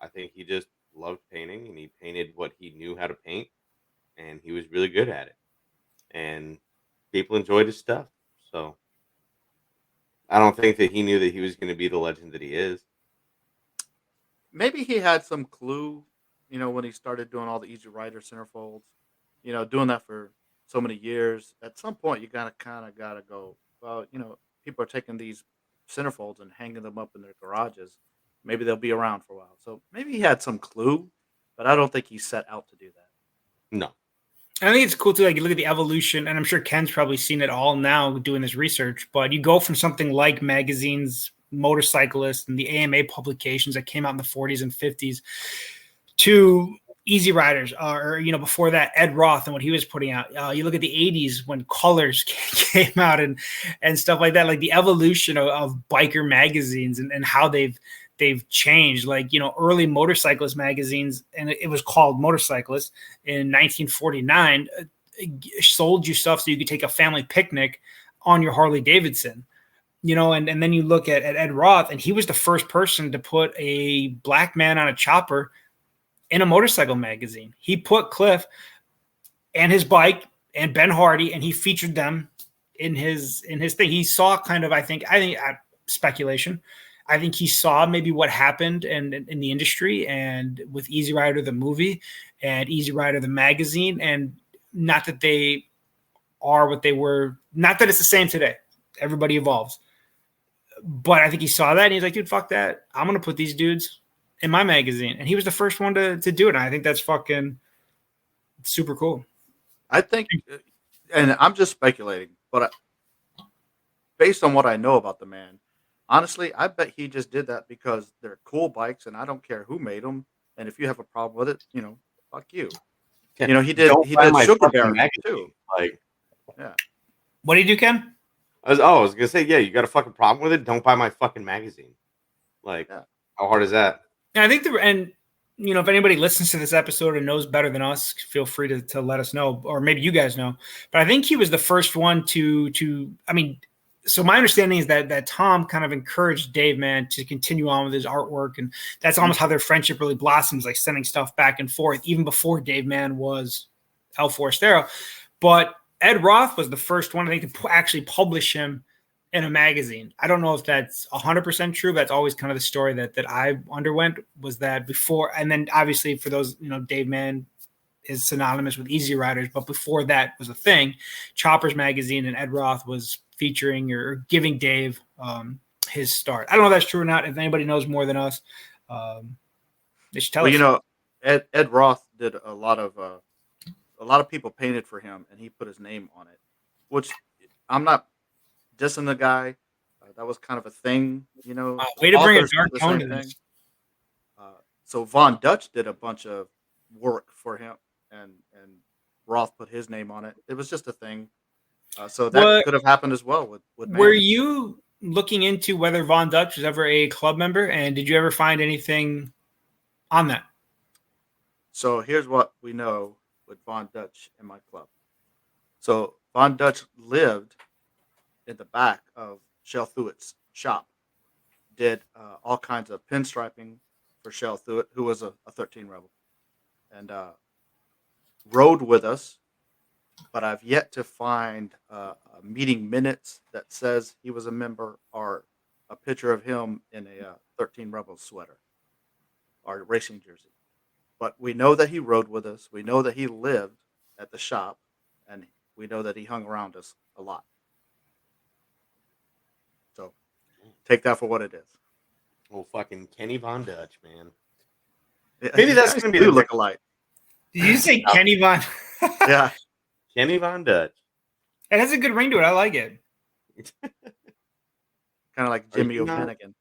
I think he just loved painting and he painted what he knew how to paint, and he was really good at it. And people enjoyed his stuff. So I don't think that he knew that he was going to be the legend that he is. Maybe he had some clue, when he started doing all the Easy Rider centerfolds, doing that for so many years. At some point, you gotta go, well, people are taking these centerfolds and hanging them up in their garages. Maybe they'll be around for a while. So maybe he had some clue, but I don't think he set out to do that. No. I think it's cool too. Like you look at the evolution, and I'm sure Ken's probably seen it all now doing this research. But you go from something like magazines, motorcyclists, and the AMA publications that came out in the 40s and 50s to Easy Riders, or before that, Ed Roth and what he was putting out. You look at the 80s when Colors came out and stuff like that. Like the evolution of biker magazines and how they've changed. Like, early motorcyclist magazines, and it was called Motorcyclist in 1949, sold you stuff so you could take a family picnic on your Harley Davidson, and then you look at Ed Roth, and he was the first person to put a black man on a chopper in a motorcycle magazine. He put Cliff and his bike and Ben Hardy, and he featured them in his thing. He saw kind of, I think speculation, I think he saw maybe what happened in the industry and with Easy Rider the movie and Easy Rider the magazine, and not that they are what they were, not that it's the same today. Everybody evolves. But I think he saw that and he's like, dude, fuck that. I'm going to put these dudes in my magazine. And he was the first one to do it. And I think that's fucking super cool. I think, and I'm just speculating, but based on what I know about the man, honestly, I bet he just did that because they're cool bikes, and I don't care who made them. And if you have a problem with it, fuck you. He did Sugar Bear too. Like, yeah. What do you do, Ken? I was gonna say, yeah, you got a fucking problem with it? Don't buy my fucking magazine. Like, How hard is that? And I think if anybody listens to this episode and knows better than us, feel free to let us know, or maybe you guys know. But I think he was the first one to. So my understanding is that Tom kind of encouraged Dave, man, to continue on with his artwork, and that's almost how their friendship really blossoms, like sending stuff back and forth, even before Dave Man was El Forestero. But Ed Roth was the first one, I think, to actually publish him in a magazine. I don't know if that's 100% true, but that's always kind of the story that I underwent, was that before. And then obviously for those, Dave Man is synonymous with Easy Riders, but before that was a thing, Choppers magazine, and Ed Roth was featuring or giving Dave his start. I don't know if that's true or not. If anybody knows more than us, they should tell us. Ed Roth did a lot of people painted for him, and he put his name on it, which I'm not dissing the guy. That was kind of a thing, way to bring a dark tone to this. So Von Dutch did a bunch of work for him, and Roth put his name on it. It was just a thing. So that could have happened as well with Were you looking into whether Von Dutch was ever a club member, and did you ever find anything on that? So here's what we know with Von Dutch in my club. So Von Dutch lived in the back of Shel Thuet's shop, did all kinds of pinstriping for Shel Thuet, who was a 13 Rebel, and rode with us. But I've yet to find meeting minutes that says he was a member, or a picture of him in a 13 Rebel sweater or racing jersey. But we know that he rode with us. We know that he lived at the shop, and we know that he hung around us a lot. So take that for what it is. Oh, fucking Kenny Von Dutch, man. Maybe that's going to be the look-alike. Did you say Kenny Von? Yeah. Kenny Von Dutch. It has a good ring to it. I like it. Kind of like Jimmy O'Finnegan.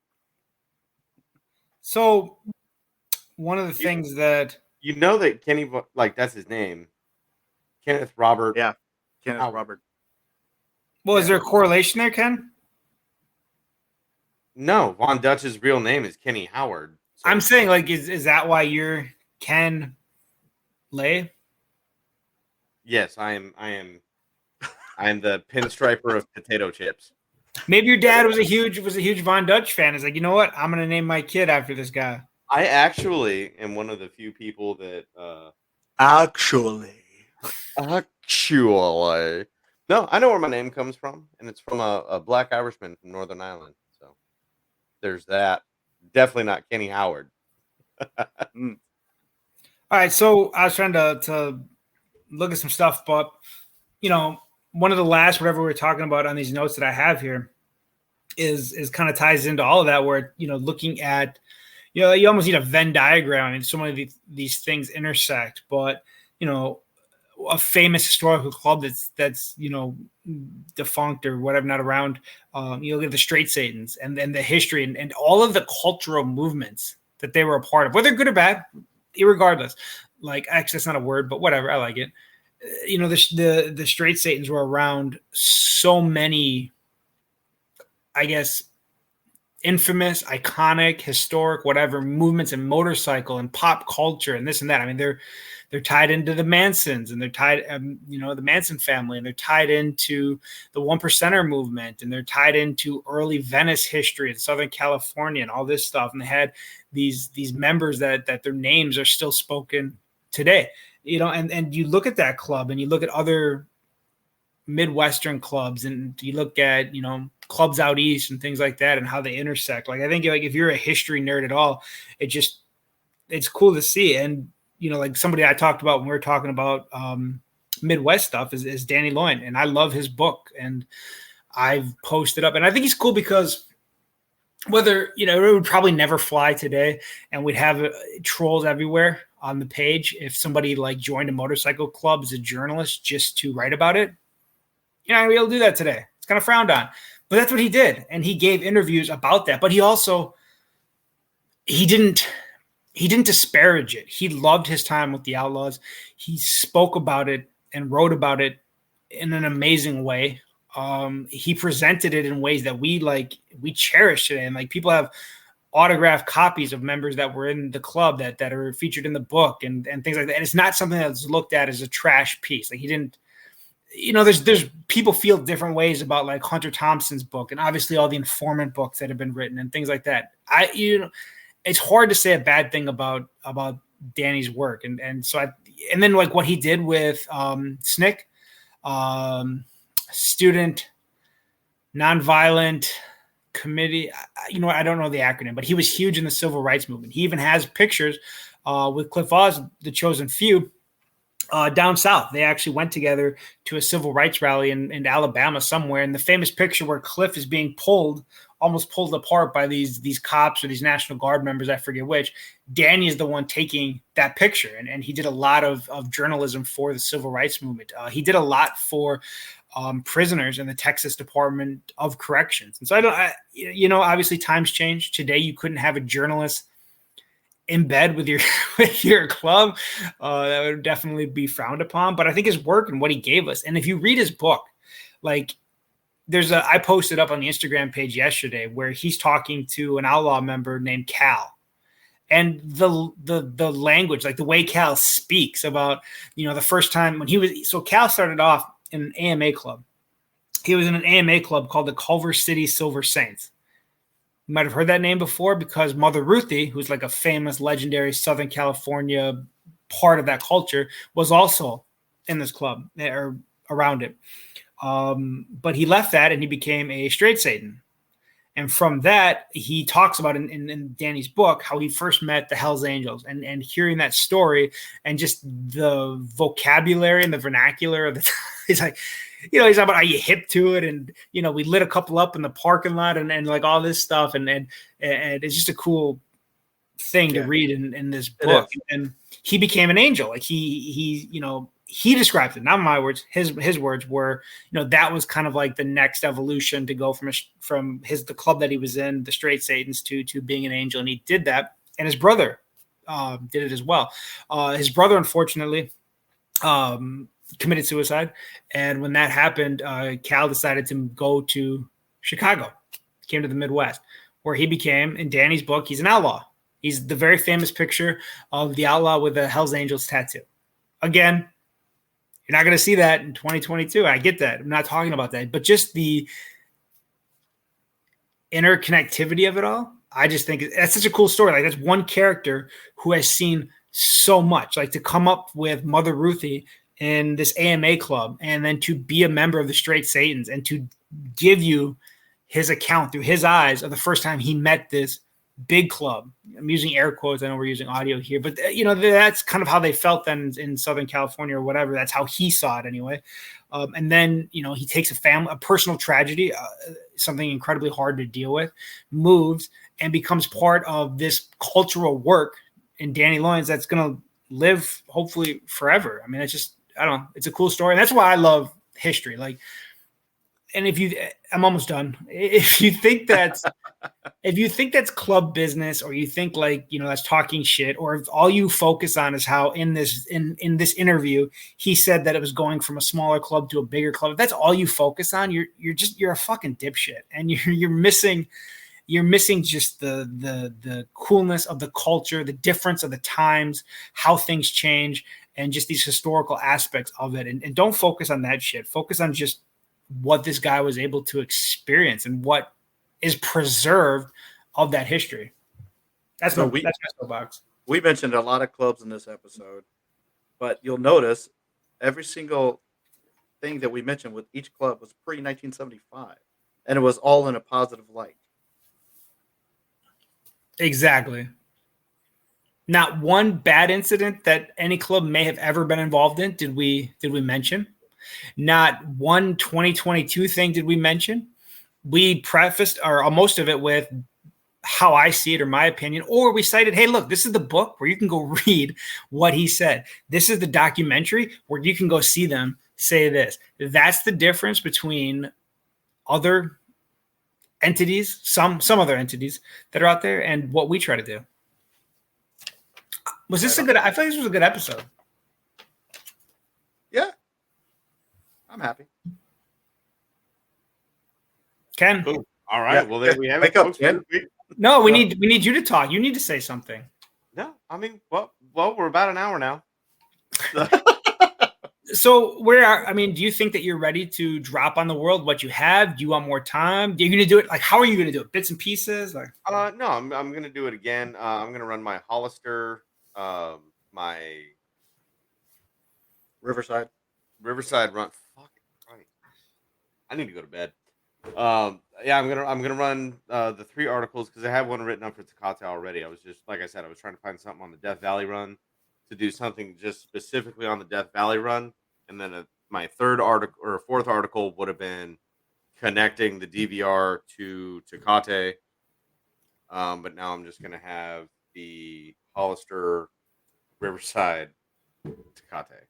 So one of the things that... that Kenny, like, that's his name. Kenneth Robert. Yeah, Kenneth Robert. Well, is there a correlation there, Ken? No, Von Dutch's real name is Kenny Howard. So. I'm saying, like, is that why you're Ken Lay? Yes, I am the pinstriper of potato chips. Maybe your dad was a huge Von Dutch fan. He's like, you know what? I'm gonna name my kid after this guy. I actually am one of the few people that Actually. No, I know where my name comes from, and it's from a black Irishman from Northern Ireland. So there's that. Definitely not Kenny Howard. All right, so I was trying to look at some stuff, but one of the last whatever we're talking about on these notes that I have here is kind of ties into all of that, where looking at you know, you almost need a Venn diagram. I mean, so many of these things intersect, but, you know, a famous historical club that's you know, defunct or whatever, not around. You look at the Straight Satans and the history and all of the cultural movements that they were a part of, whether good or bad, irregardless. Like, actually, that's not a word, but whatever, I like it. You know, the Straight Satans were around so many, I guess, infamous, iconic, historic, whatever movements in motorcycle and pop culture and this and that. I mean, they're tied into the Mansons, and they're tied, you know, the Manson family, and they're tied into the One Percenter movement, and they're tied into early Venice history in Southern California and all this stuff. And they had these members that their names are still spoken today, you know. And you look at that club, and you look at other Midwestern clubs, and you look at, you know, clubs out east and things like that, and how they intersect. Like, I think, like, if you're a history nerd at all, it's cool to see. And, you know, like somebody I talked about when we were talking about Midwest stuff is Danny Loyne, and I love his book, and I've posted up, and I think he's cool because whether, you know, it would probably never fly today, and we'd have trolls everywhere on the page if somebody like joined a motorcycle club as a journalist just to write about it. You're not gonna be able to do that today. It's kind of frowned on. But that's what he did. And he gave interviews about that. But he also, he didn't disparage it. He loved his time with the Outlaws. He spoke about it and wrote about it in an amazing way. He presented it in ways that we cherish today. And like, people have autographed copies of members that were in the club that are featured in the book and things like that. And it's not something that's looked at as a trash piece. Like, he didn't, you know, there's people feel different ways about like Hunter Thompson's book, and obviously all the informant books that have been written and things like that. You know, it's hard to say a bad thing about Danny's work. And so and then like what he did with SNCC, Student Nonviolent Committee, you know, I don't know the acronym, but he was huge in the civil rights movement. He even has pictures with Cliff Oz, the Chosen Few, down south. They actually went together to a civil rights rally in Alabama somewhere. And the famous picture where Cliff is being almost pulled apart by these cops or these National Guard members, I forget which. Danny is the one taking that picture. And he did a lot of journalism for the civil rights movement. He did a lot for prisoners in the Texas Department of Corrections. And so you know, obviously times change. Today, you couldn't have a journalist in bed with your club. That would definitely be frowned upon. But I think his work and what he gave us, and if you read his book, like, I posted up on the Instagram page yesterday where he's talking to an Outlaw member named Cal. And the language, like the way Cal speaks about, you know, the first time when Cal started off in an AMA club. He was in an AMA club called the Culver City Silver Saints. You might have heard that name before because Mother Ruthie, who's like a famous, legendary Southern California part of that culture, was also in this club or around it. But he left that and he became a Straight Satan. And from that, he talks about in Danny's book how he first met the Hells Angels, and hearing that story and just the vocabulary and the vernacular of the he's like, you know, he's about how you hip to it, and you know, we lit a couple up in the parking lot and like all this stuff, and it's just a cool thing to read in this book. And he became an angel. Like he you know, he described it, not my words. His words were, you know, that was kind of like the next evolution to go from the club that he was in, the Straight Satans, to being an angel, and he did that. And his brother did it as well. His brother, unfortunately, committed suicide, and when that happened, Cal decided to go to Chicago, came to the Midwest, where he became, in Danny's book, he's an outlaw. He's the very famous picture of the outlaw with the Hells Angels tattoo. Again, you're not going to see that in 2022. I get that. I'm not talking about that. But just the interconnectivity of it all, I just think that's such a cool story. Like, that's one character who has seen so much. Like, to come up with Mother Ruthie in this AMA club and then to be a member of the Straight Satans and to give you his account through his eyes of the first time he met this big club. I'm using air quotes. I know we're using audio here, but you know, that's kind of how they felt then in Southern California or whatever. That's how he saw it anyway. And then, you know, he takes a personal tragedy, something incredibly hard to deal with, moves and becomes part of this cultural work in Danny Loyens that's going to live hopefully forever. I mean, it's just, I don't know. It's a cool story. And that's why I love history. Like, and I'm almost done. If you think that's club business, or you think like, that's talking shit, or if all you focus on is how in this interview, he said that it was going from a smaller club to a bigger club. If that's all you focus on, you're a fucking dipshit. And you're missing just the coolness of the culture, the difference of the times, how things change, and just these historical aspects of it. And don't focus on that shit. Focus on just what this guy was able to experience and what is preserved of that history. That's my soapbox. We mentioned a lot of clubs in this episode, but you'll notice every single thing that we mentioned with each club was pre-1975, and it was all in a positive light. Exactly. Not one bad incident that any club may have ever been involved in did we mention. Not one 2022 thing did we mention. We prefaced or most of it with how I see it or my opinion, or we cited, hey, look, this is the book where you can go read what he said. This is the documentary where you can go see them say this. That's the difference between other entities, some other entities that are out there, and what we try to do. Was this I feel like this was a good episode. Yeah. I'm happy. Ken. Cool. All right. Yeah. Well, there we have it. Up, Ken. No, we need you to talk. You need to say something. No, I mean, well, we're about an hour now. So do you think that you're ready to drop on the world what you have? Do you want more time? Are you going to do it? Like, how are you going to do it? Bits and pieces? Like, no, I'm going to do it again. I'm going to run my Hollister, my Riverside run. Fuck it. Right. I need to go to bed. Yeah, I'm gonna run the 3 articles because I have one written up for Tecate already. I was just, like I said, I was trying to find something on the Death Valley run to do something just specifically on the Death Valley run, and then my 3rd article or 4th article would have been connecting the DVR to Tecate. But now I'm just gonna have the Hollister Riverside Tecate.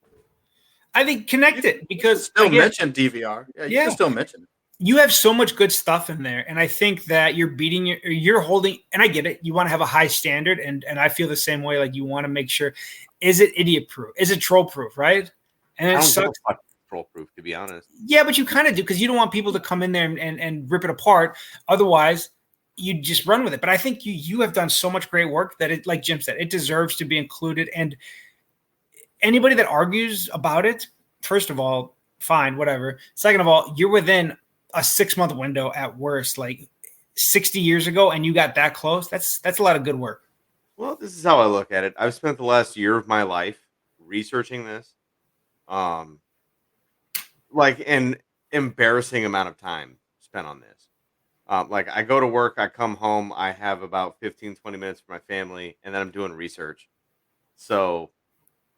I think connect it because still mention DVR. Yeah, you can still mention it. You have so much good stuff in there, and I think that you're holding, and I get it. You want to have a high standard, and I feel the same way. Like, you want to make sure, is it idiot proof? Is it troll proof? Right? And it sucks. Troll proof, to be honest. Yeah, but you kind of do, because you don't want people to come in there and rip it apart. Otherwise, you just run with it. But I think you have done so much great work that it, like Jim said, it deserves to be included. And anybody that argues about it, first of all, fine, whatever. Second of all, you're within a 6-month window at worst, like 60 years ago, and you got that close. That's a lot of good work. Well, this is how I look at it. I've spent the last year of my life researching this, like an embarrassing amount of time spent on this. Like, I go to work, I come home, I have about 15-20 minutes for my family, and then I'm doing research. So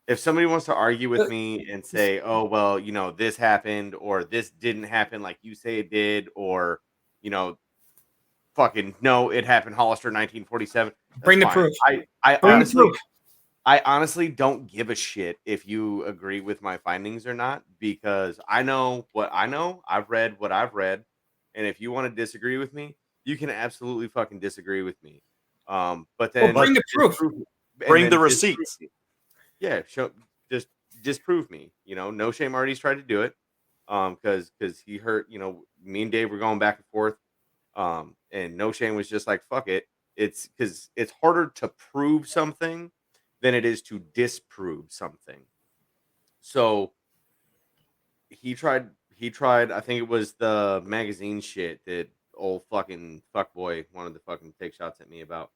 if somebody wants to argue with me and say, oh, well, this happened, or this didn't happen like you say it did, or, fucking no, it happened Hollister 1947. Bring the proof. I honestly don't give a shit if you agree with my findings or not, because I know what I know. I've read what I've read. And if you want to disagree with me, you can absolutely fucking disagree with me. But then bring the proof. Bring the receipts. Yeah, just disprove me. No Shame already tried to do it, because he heard, me and Dave were going back and forth, and No Shame was just like, fuck it. It's because it's harder to prove something than it is to disprove something. So he tried. I think it was the magazine shit that old fucking fuckboy wanted to fucking take shots at me about.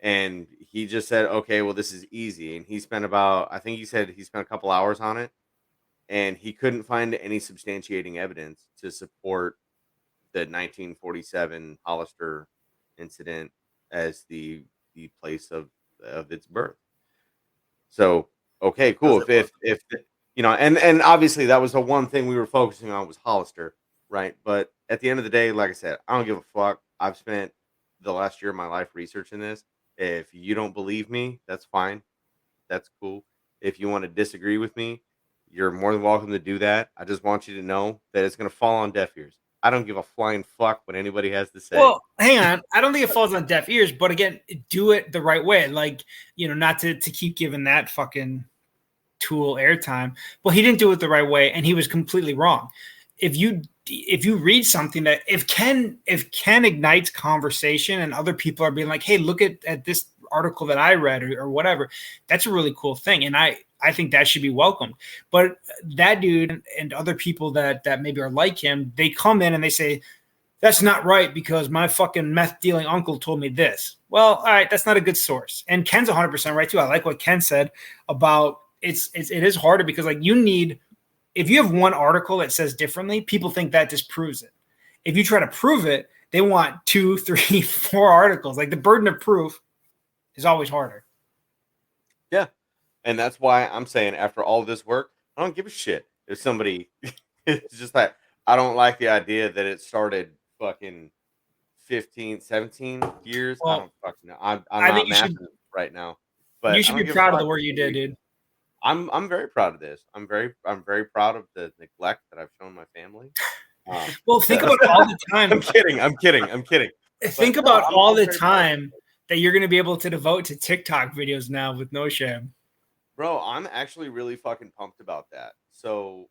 And he just said, okay, well, this is easy. And he spent I think he said he spent a couple hours on it, and he couldn't find any substantiating evidence to support the 1947 Hollister incident as the place of its birth. So, okay, cool. If and obviously that was the one thing we were focusing on was Hollister, right? But at the end of the day, like I said, I don't give a fuck. I've spent the last year of my life researching this. If you don't believe me, that's fine. That's cool. If you want to disagree with me, you're more than welcome to do that. I just want you to know that it's going to fall on deaf ears. I don't give a flying fuck what anybody has to say. Well, hang on. I don't think it falls on deaf ears, but again, do it the right way. Like, not to keep giving that fucking tool airtime. Well, he didn't do it the right way, and he was completely wrong. If you read something that if Ken ignites conversation and other people are being like, hey, look at this article that I read or whatever, that's a really cool thing. And I think that should be welcomed. But that dude and other people that maybe are like him, they come in and they say, that's not right because my fucking meth dealing uncle told me this. Well, all right, that's not a good source. And Ken's 100% right too. I like what Ken said about it is harder because like if you have one article that says differently, people think that disproves it. If you try to prove it, they want 2, 3, 4 articles. Like the burden of proof is always harder. Yeah. And that's why I'm saying after all this work, I don't give a shit if somebody it's just like I don't like the idea that it started fucking 15, 17 years. Well, I don't fucking know. I'm not mathing right now. But you should be proud of the work you did, dude. I'm very proud of this. I'm very proud of the neglect that I've shown my family. Well, think about all the time. I'm kidding. Think about all the time that you're going to be able to devote to TikTok videos now with No Shame. Bro, I'm actually really fucking pumped about that. So,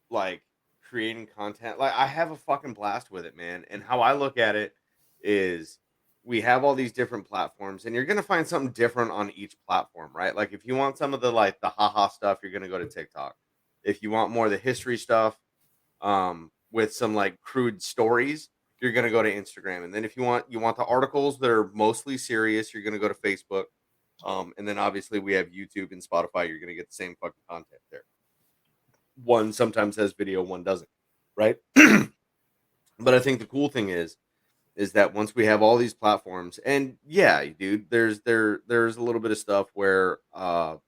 like creating content, like I have a fucking blast with it, man. And how I look at it is we have all these different platforms and you're going to find something different on each platform, right? Like if you want some of the like the haha stuff, you're going to go to TikTok. If you want more of the history stuff, with some like crude stories, you're going to go to Instagram. And then if you want the articles that are mostly serious, you're going to go to Facebook. And then obviously we have YouTube and Spotify. You're going to get the same fucking content there. One sometimes has video, one doesn't, right? But I think the cool thing is that once we have all these platforms, and yeah, dude, there's a little bit of stuff where I'll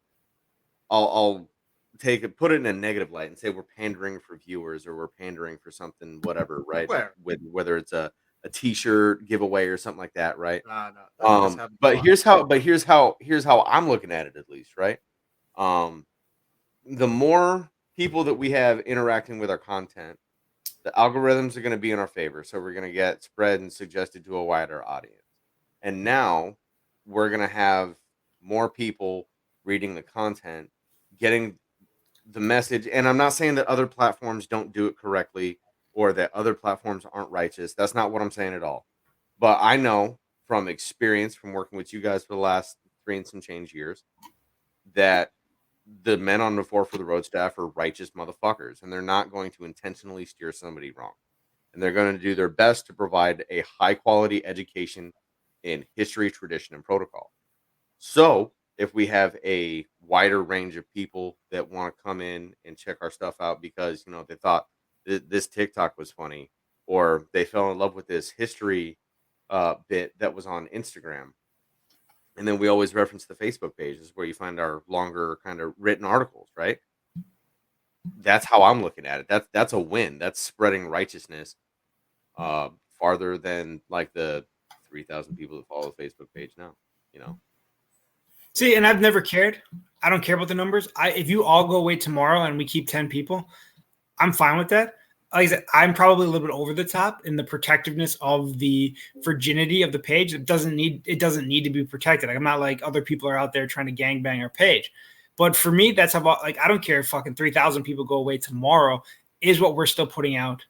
put it in a negative light and say we're pandering for viewers or we're pandering for something, whatever, right? Whether it's a t-shirt giveaway or something like that, right? No, but here's how I'm looking at it, at least, right? The more people that we have interacting with our content, the algorithms are going to be in our favor. So we're going to get spread and suggested to a wider audience. And now we're going to have more people reading the content, getting the message. And I'm not saying that other platforms don't do it correctly or that other platforms aren't righteous. That's not what I'm saying at all. But I know from experience from working with you guys for the last 3 and some change years that the men on the 4 for the Road staff are righteous motherfuckers, and they're not going to intentionally steer somebody wrong. And they're going to do their best to provide a high quality education in history, tradition, and protocol. So if we have a wider range of people that want to come in and check our stuff out because, they thought this TikTok was funny, or they fell in love with this history bit that was on Instagram. And then we always reference the Facebook pages where you find our longer kind of written articles, right? That's how I'm looking at it. That's a win. That's spreading righteousness farther than like the 3,000 people that follow the Facebook page now, See, and I've never cared. I don't care about the numbers. If you all go away tomorrow and we keep 10 people, I'm fine with that. Like I said, I'm probably a little bit over the top in the protectiveness of the virginity of the page. It doesn't need to be protected. Like I'm not like other people are out there trying to gangbang our page. But for me, that's about like I don't care if fucking 3,000 people go away tomorrow. Is what we're still putting out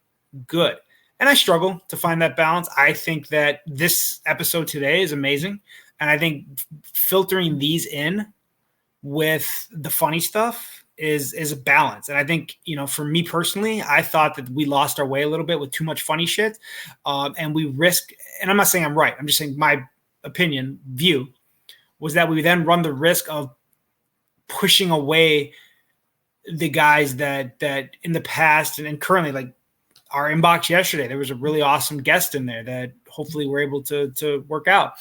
good? And I struggle to find that balance. I think that this episode today is amazing, and I think filtering these in with the funny stuff is a balance. And I think, for me personally, I thought that we lost our way a little bit with too much funny shit. And we risk, and I'm not saying I'm right. I'm just saying my view was that we then run the risk of pushing away the guys that in the past and currently, like our inbox yesterday, there was a really awesome guest in there that hopefully we're able to work out.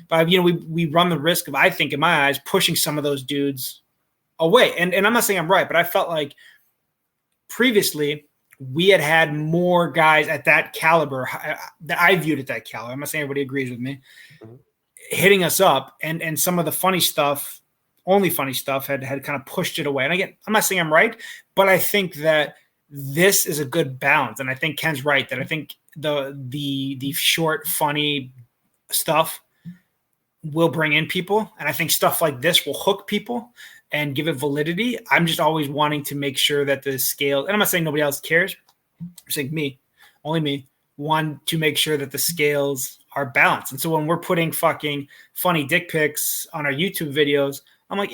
But, we run the risk of, I think in my eyes, pushing some of those dudes away. And I'm not saying I'm right, but I felt like previously we had more guys at that caliber that I viewed at that caliber. I'm not saying everybody agrees with me, hitting us up, and some of the funny stuff, only funny stuff, had kind of pushed it away. And again, I'm not saying I'm right, but I think that this is a good balance. And I think Ken's right that I think the short, funny stuff will bring in people, and I think stuff like this will hook people and give it validity. I'm just always wanting to make sure that the scale, and I'm not saying nobody else cares, I'm saying only me, want to make sure that the scales are balanced. And so when we're putting fucking funny dick pics on our YouTube videos, I'm like,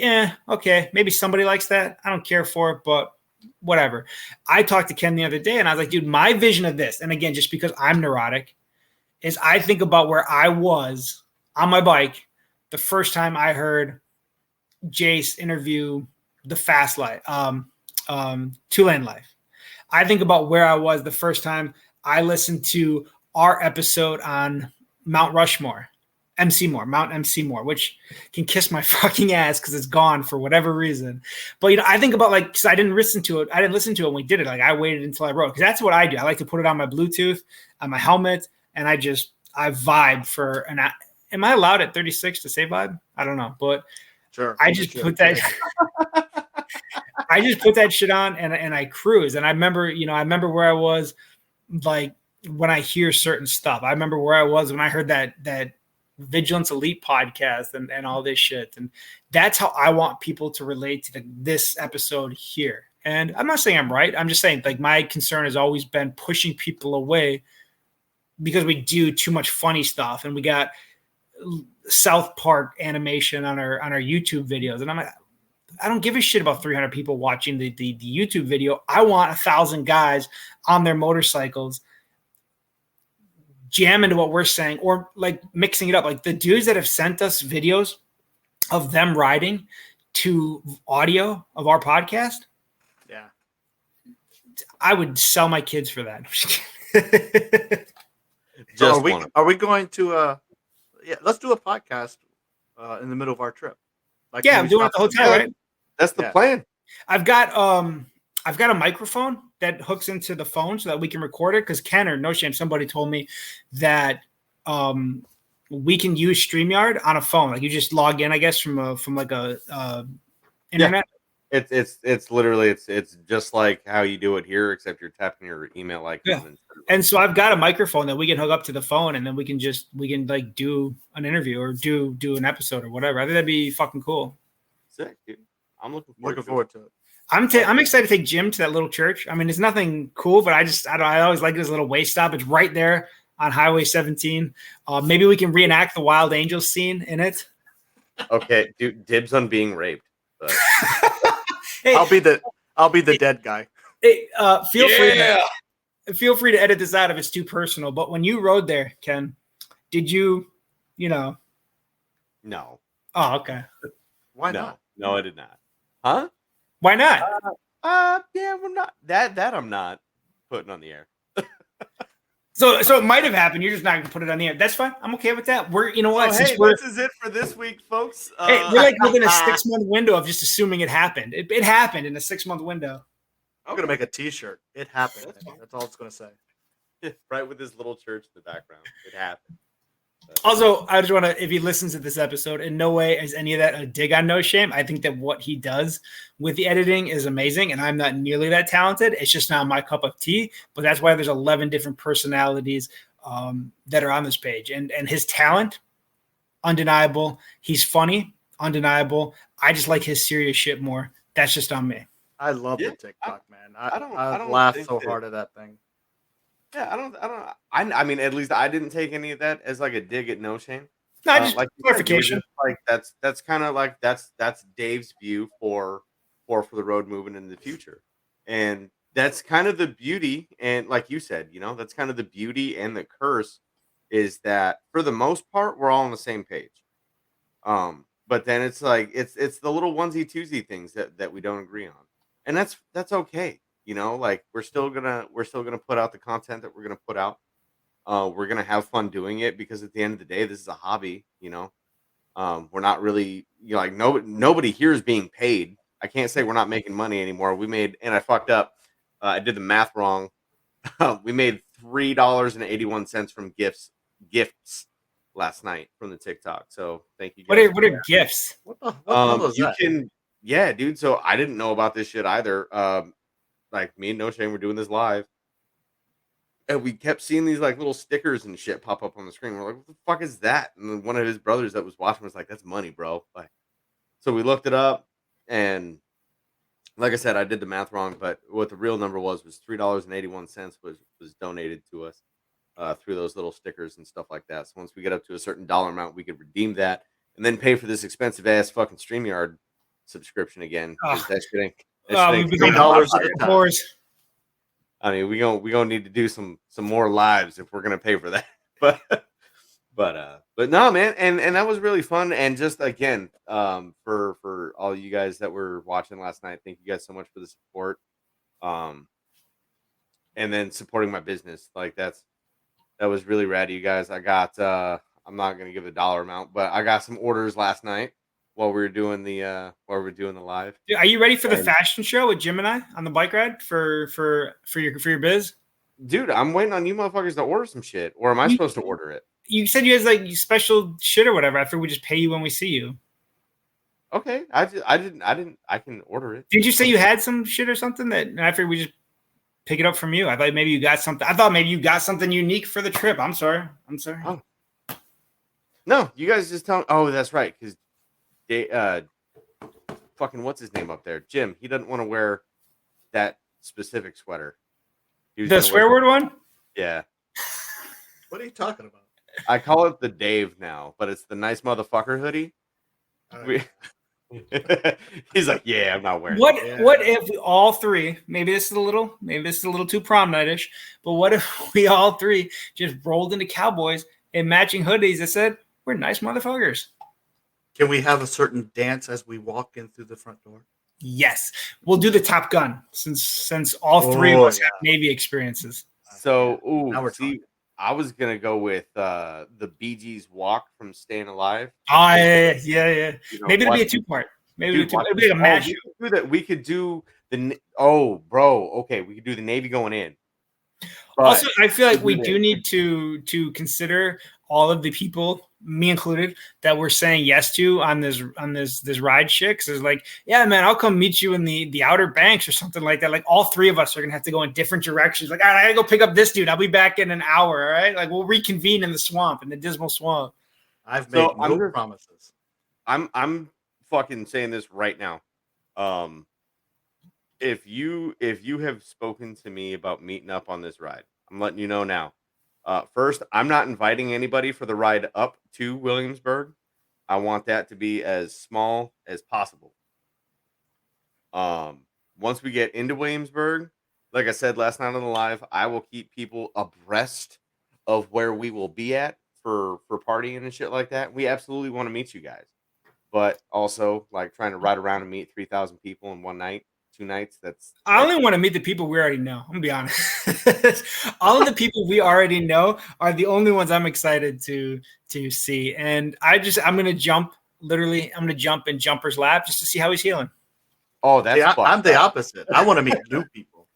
okay, maybe somebody likes that. I don't care for it, but whatever. I talked to Ken the other day, and I was like, dude, my vision of this, and again, just because I'm neurotic, is I think about where I was on my bike the first time I heard Jace interview the Fast Life, Two-Lane Life. I think about where I was the first time I listened to our episode on Mount Rushmore, Mount MC Moore, which can kiss my fucking ass because it's gone for whatever reason. But I think about because I didn't listen to it. I didn't listen to it when we did it. Like I waited until I wrote, because that's what I do. I like to put it on my Bluetooth, on my helmet, and I vibe for an. Am I allowed at 36 to say vibe? I don't know, but sure. I just put that. I just put that shit on and I cruise. And I remember where I was, like when I hear certain stuff. I remember where I was when I heard that Vigilance Elite podcast and all this shit. And that's how I want people to relate to this episode here. And I'm not saying I'm right. I'm just saying, like, my concern has always been pushing people away because we do too much funny stuff, and we got South Park animation on our YouTube videos. And I'm like, I don't give a shit about 300 people watching the YouTube video. I want 1,000 guys on their motorcycles jamming to what we're saying, or like mixing it up. Like the dudes that have sent us videos of them riding to audio of our podcast. Yeah. I would sell my kids for that. So are we going to let's do a podcast in the middle of our trip. Like, I'm doing it at the hotel, right? That's the plan. I've got a microphone that hooks into the phone so that we can record it. Because Ken, or no shame, somebody told me that we can use StreamYard on a phone. Like you just log in, I guess, from like a internet. Yeah. It's literally it's just like how you do it here, except you're tapping your email icon. Yeah. And so I've got a microphone that we can hook up to the phone, and then we can like do an interview or do an episode or whatever. I think that'd be fucking cool. Sick, dude. I'm looking forward to it. I'm excited to take Jim to that little church. I mean, it's nothing cool, but I always like this little way stop. It's right there on Highway 17. Maybe we can reenact the Wild Angels scene in it. Okay, dude, dibs on being raped. But... Hey, I'll be the dead guy. Hey, feel free to edit this out if it's too personal. But when you rode there, Ken, did you know? No. Oh, okay. Why not? No, I did not. Huh? Why not? Yeah, we're not that I'm not putting on the air. So it might have happened. You're just not gonna put it on the air. That's fine. I'm okay with that. This is it for this week, folks. We're like within a 6-month window of just assuming it happened. It happened in a 6-month window. I'm gonna make a T-shirt. It happened. That's all it's gonna say. Right, with this little church in the background. It happened. Also, I just want to, if he listens to this episode, in no way is any of that a dig on No Shame. I think that what he does with the editing is amazing, and I'm not nearly that talented. It's just not my cup of tea, but that's why there's 11 different personalities that are on this page. And his talent, undeniable. He's funny, undeniable. I just like his serious shit more. That's just on me. I love the TikTok, man. I laughed so hard at that thing. Yeah, I mean, at least I didn't take any of that as like a dig at No Shame. No, just like clarification. Like that's kind of like that's Dave's view for the road moving in the future, and that's kind of the beauty. And like you said, that's kind of the beauty and the curse is that for the most part we're all on the same page. But then it's like it's the little onesie twosie things that we don't agree on, and that's okay. Like we're still gonna put out the content that we're gonna put out. We're gonna have fun doing it because at the end of the day, this is a hobby. We're not really like nobody here is being paid. I can't say we're not making money anymore. And I fucked up. I did the math wrong We made $3.81 from gifts last night from the TikTok. So thank you guys. What are gifts? What the hell is that? Yeah, dude. So I didn't know about this shit either. Like me and No Shame were doing this live, and we kept seeing these like little stickers and shit pop up on the screen. We're like, what the fuck is that? And then one of his brothers that was watching was like, that's money, bro. Like, so we looked it up, and like I said, I did the math wrong, but what the real number was $3.81 was donated to us through those little stickers and stuff like that. So once we get up to a certain dollar amount, we could redeem that and then pay for this expensive ass fucking StreamYard subscription again. That shit ain't We've become $8 at a time. I mean, we gonna need to do some more lives if we're gonna pay for that. But no, man, and that was really fun. And just again, for all you guys that were watching last night, thank you guys so much for the support. And then supporting my business, like that was really rad, you guys. I got I'm not gonna give the dollar amount, but I got some orders last night while we were doing the live. Dude, are you ready for the fashion show with Jim and I on the bike ride for your biz? Dude, I'm waiting on you motherfuckers to order some shit, or am I supposed to order it? You said you guys like special shit or whatever. I figured we just pay you when we see you. Okay, I can order it. Didn't you say you had some shit or something that I figured we just pick it up from you? I thought maybe you got something. I thought maybe you got something unique for the trip. I'm sorry. Oh. No, you guys just tell me. Oh, that's right. Because fucking what's his name up there? Jim. He doesn't want to wear that specific sweater. The swear word one? Yeah. What are you talking about? I call it the Dave now, but it's the nice motherfucker hoodie. He's like, yeah, I'm not wearing it. What if we all three, maybe this is a little too prom night-ish, but what if we all three just rolled into Cowboys in matching hoodies that said, we're nice motherfuckers? Can we have a certain dance as we walk in through the front door? Yes. We'll do the Top Gun since all three of us have Navy experiences. So, I was going to go with the Bee Gees Walk from Staying Alive. Oh, yeah. You know, maybe it'll be a two-part. Maybe it'll be like a match. We could do okay, we could do the Navy going in. But also, I feel like we do need to consider all of the people, me included, that we're saying yes to on this ride shit. Because it's like, yeah, man, I'll come meet you in the Outer Banks or something like that. Like all three of us are gonna have to go in different directions. Like, all right, I gotta go pick up this dude. I'll be back in an hour. All right, like we'll reconvene in the dismal swamp. I've made no promises. I'm fucking saying this right now. If you have spoken to me about meeting up on this ride, I'm letting you know now. First, I'm not inviting anybody for the ride up to Williamsburg. I want that to be as small as possible. Once we get into Williamsburg, like I said last night on the live, I will keep people abreast of where we will be at for partying and shit like that. We absolutely want to meet you guys, but also like trying to ride around and meet 3,000 people in one night. 2 nights. I only want to meet the people we already know. I'm gonna be honest. All of the people we already know are the only ones I'm excited to see. And I'm gonna jump in Jumper's lap just to see how he's healing. Oh, that's I'm the opposite. I want to meet new people.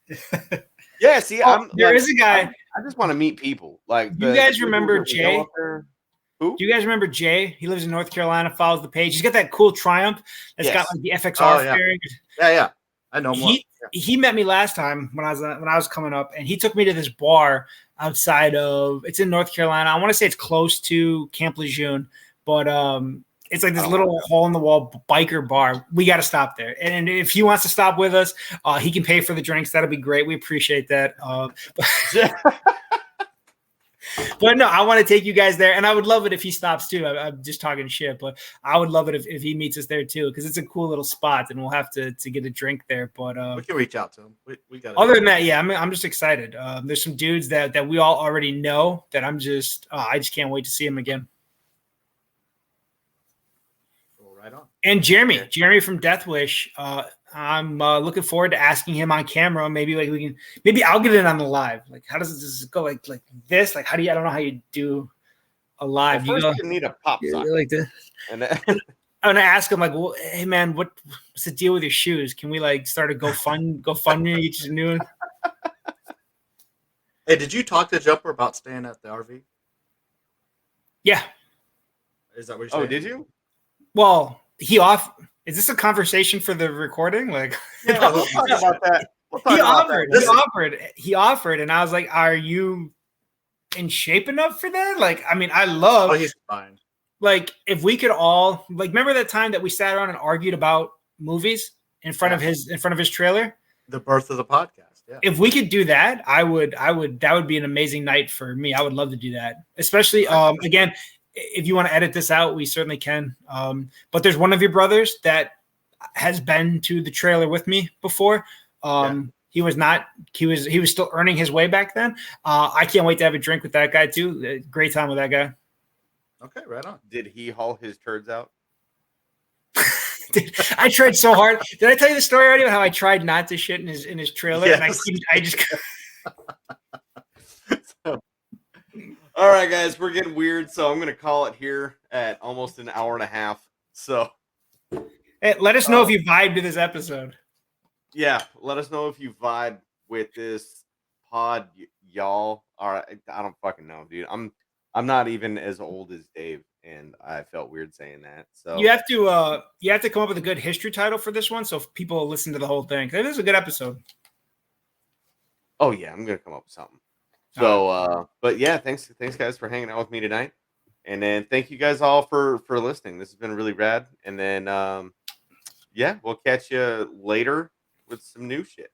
Yeah, see, there is a guy. I just want to meet people. Like, you guys remember Jay? Who? Do you guys remember Jay? He lives in North Carolina. Follows the page. He's got that cool Triumph that's got like the FXR fairing. Yeah. I know more. He met me last time when I was coming up, and he took me to this bar outside of. It's in North Carolina. I want to say it's close to Camp Lejeune, but it's like this little hole in the wall biker bar. We got to stop there, and if he wants to stop with us, he can pay for the drinks. That'll be great. We appreciate that. But no, I want to take you guys there, and I would love it if he stops too. I'm just talking shit, but I would love it if he meets us there too, because it's a cool little spot, and we'll have to get a drink there. But we can reach out to him. We got. Other than that, yeah, I'm just excited. There's some dudes that we all already know that I just can't wait to see him again. Right on. And Jeremy from Death Wish. I'm looking forward to asking him on camera. Maybe I'll get in on the live. Like, how does this go? Like this? Like, I don't know how you do a live. Well, first you need a pop sock. Like this. And then I'm gonna ask him like, well, hey man, what's the deal with your shoes? Can we like start a GoFundMe each new? Hey, did you talk to Jumper about staying at the RV? Yeah. Is that what you're saying? Oh, did you? Well, he off. Is this a conversation for the recording? Like, Yeah, we'll talk about that. We'll talk he about offered. that. He offered, and I was like, "Are you in shape enough for that?" Like, I mean, I love. Oh, he's fine. Like, if we could all remember that time that we sat around and argued about movies in front of his trailer. The birth of the podcast. Yeah. If we could do that, I would. That would be an amazing night for me. I would love to do that, especially again. If you want to edit this out, we certainly can. But there's one of your brothers that has been to the trailer with me before. He was not. He was still earning his way back then. I can't wait to have a drink with that guy too. Great time with that guy. Okay, right on. Did he haul his turds out? Dude, I tried so hard. Did I tell you the story already about how I tried not to shit in his trailer? Yes. And I just. All right, guys, we're getting weird, so I'm going to call it here at almost an hour and a half. So, Hey, let us know if you vibe to this episode. Yeah, let us know if you vibe with this pod, y'all. All right, I don't fucking know, dude. I'm not even as old as Dave, and I felt weird saying that. So you have to come up with a good history title for this one, so people listen to the whole thing. This is a good episode. Oh yeah, I'm gonna come up with something. So, but yeah, thanks guys for hanging out with me tonight, and then thank you guys all for listening. This has been really rad, and then yeah, we'll catch you later with some new shit.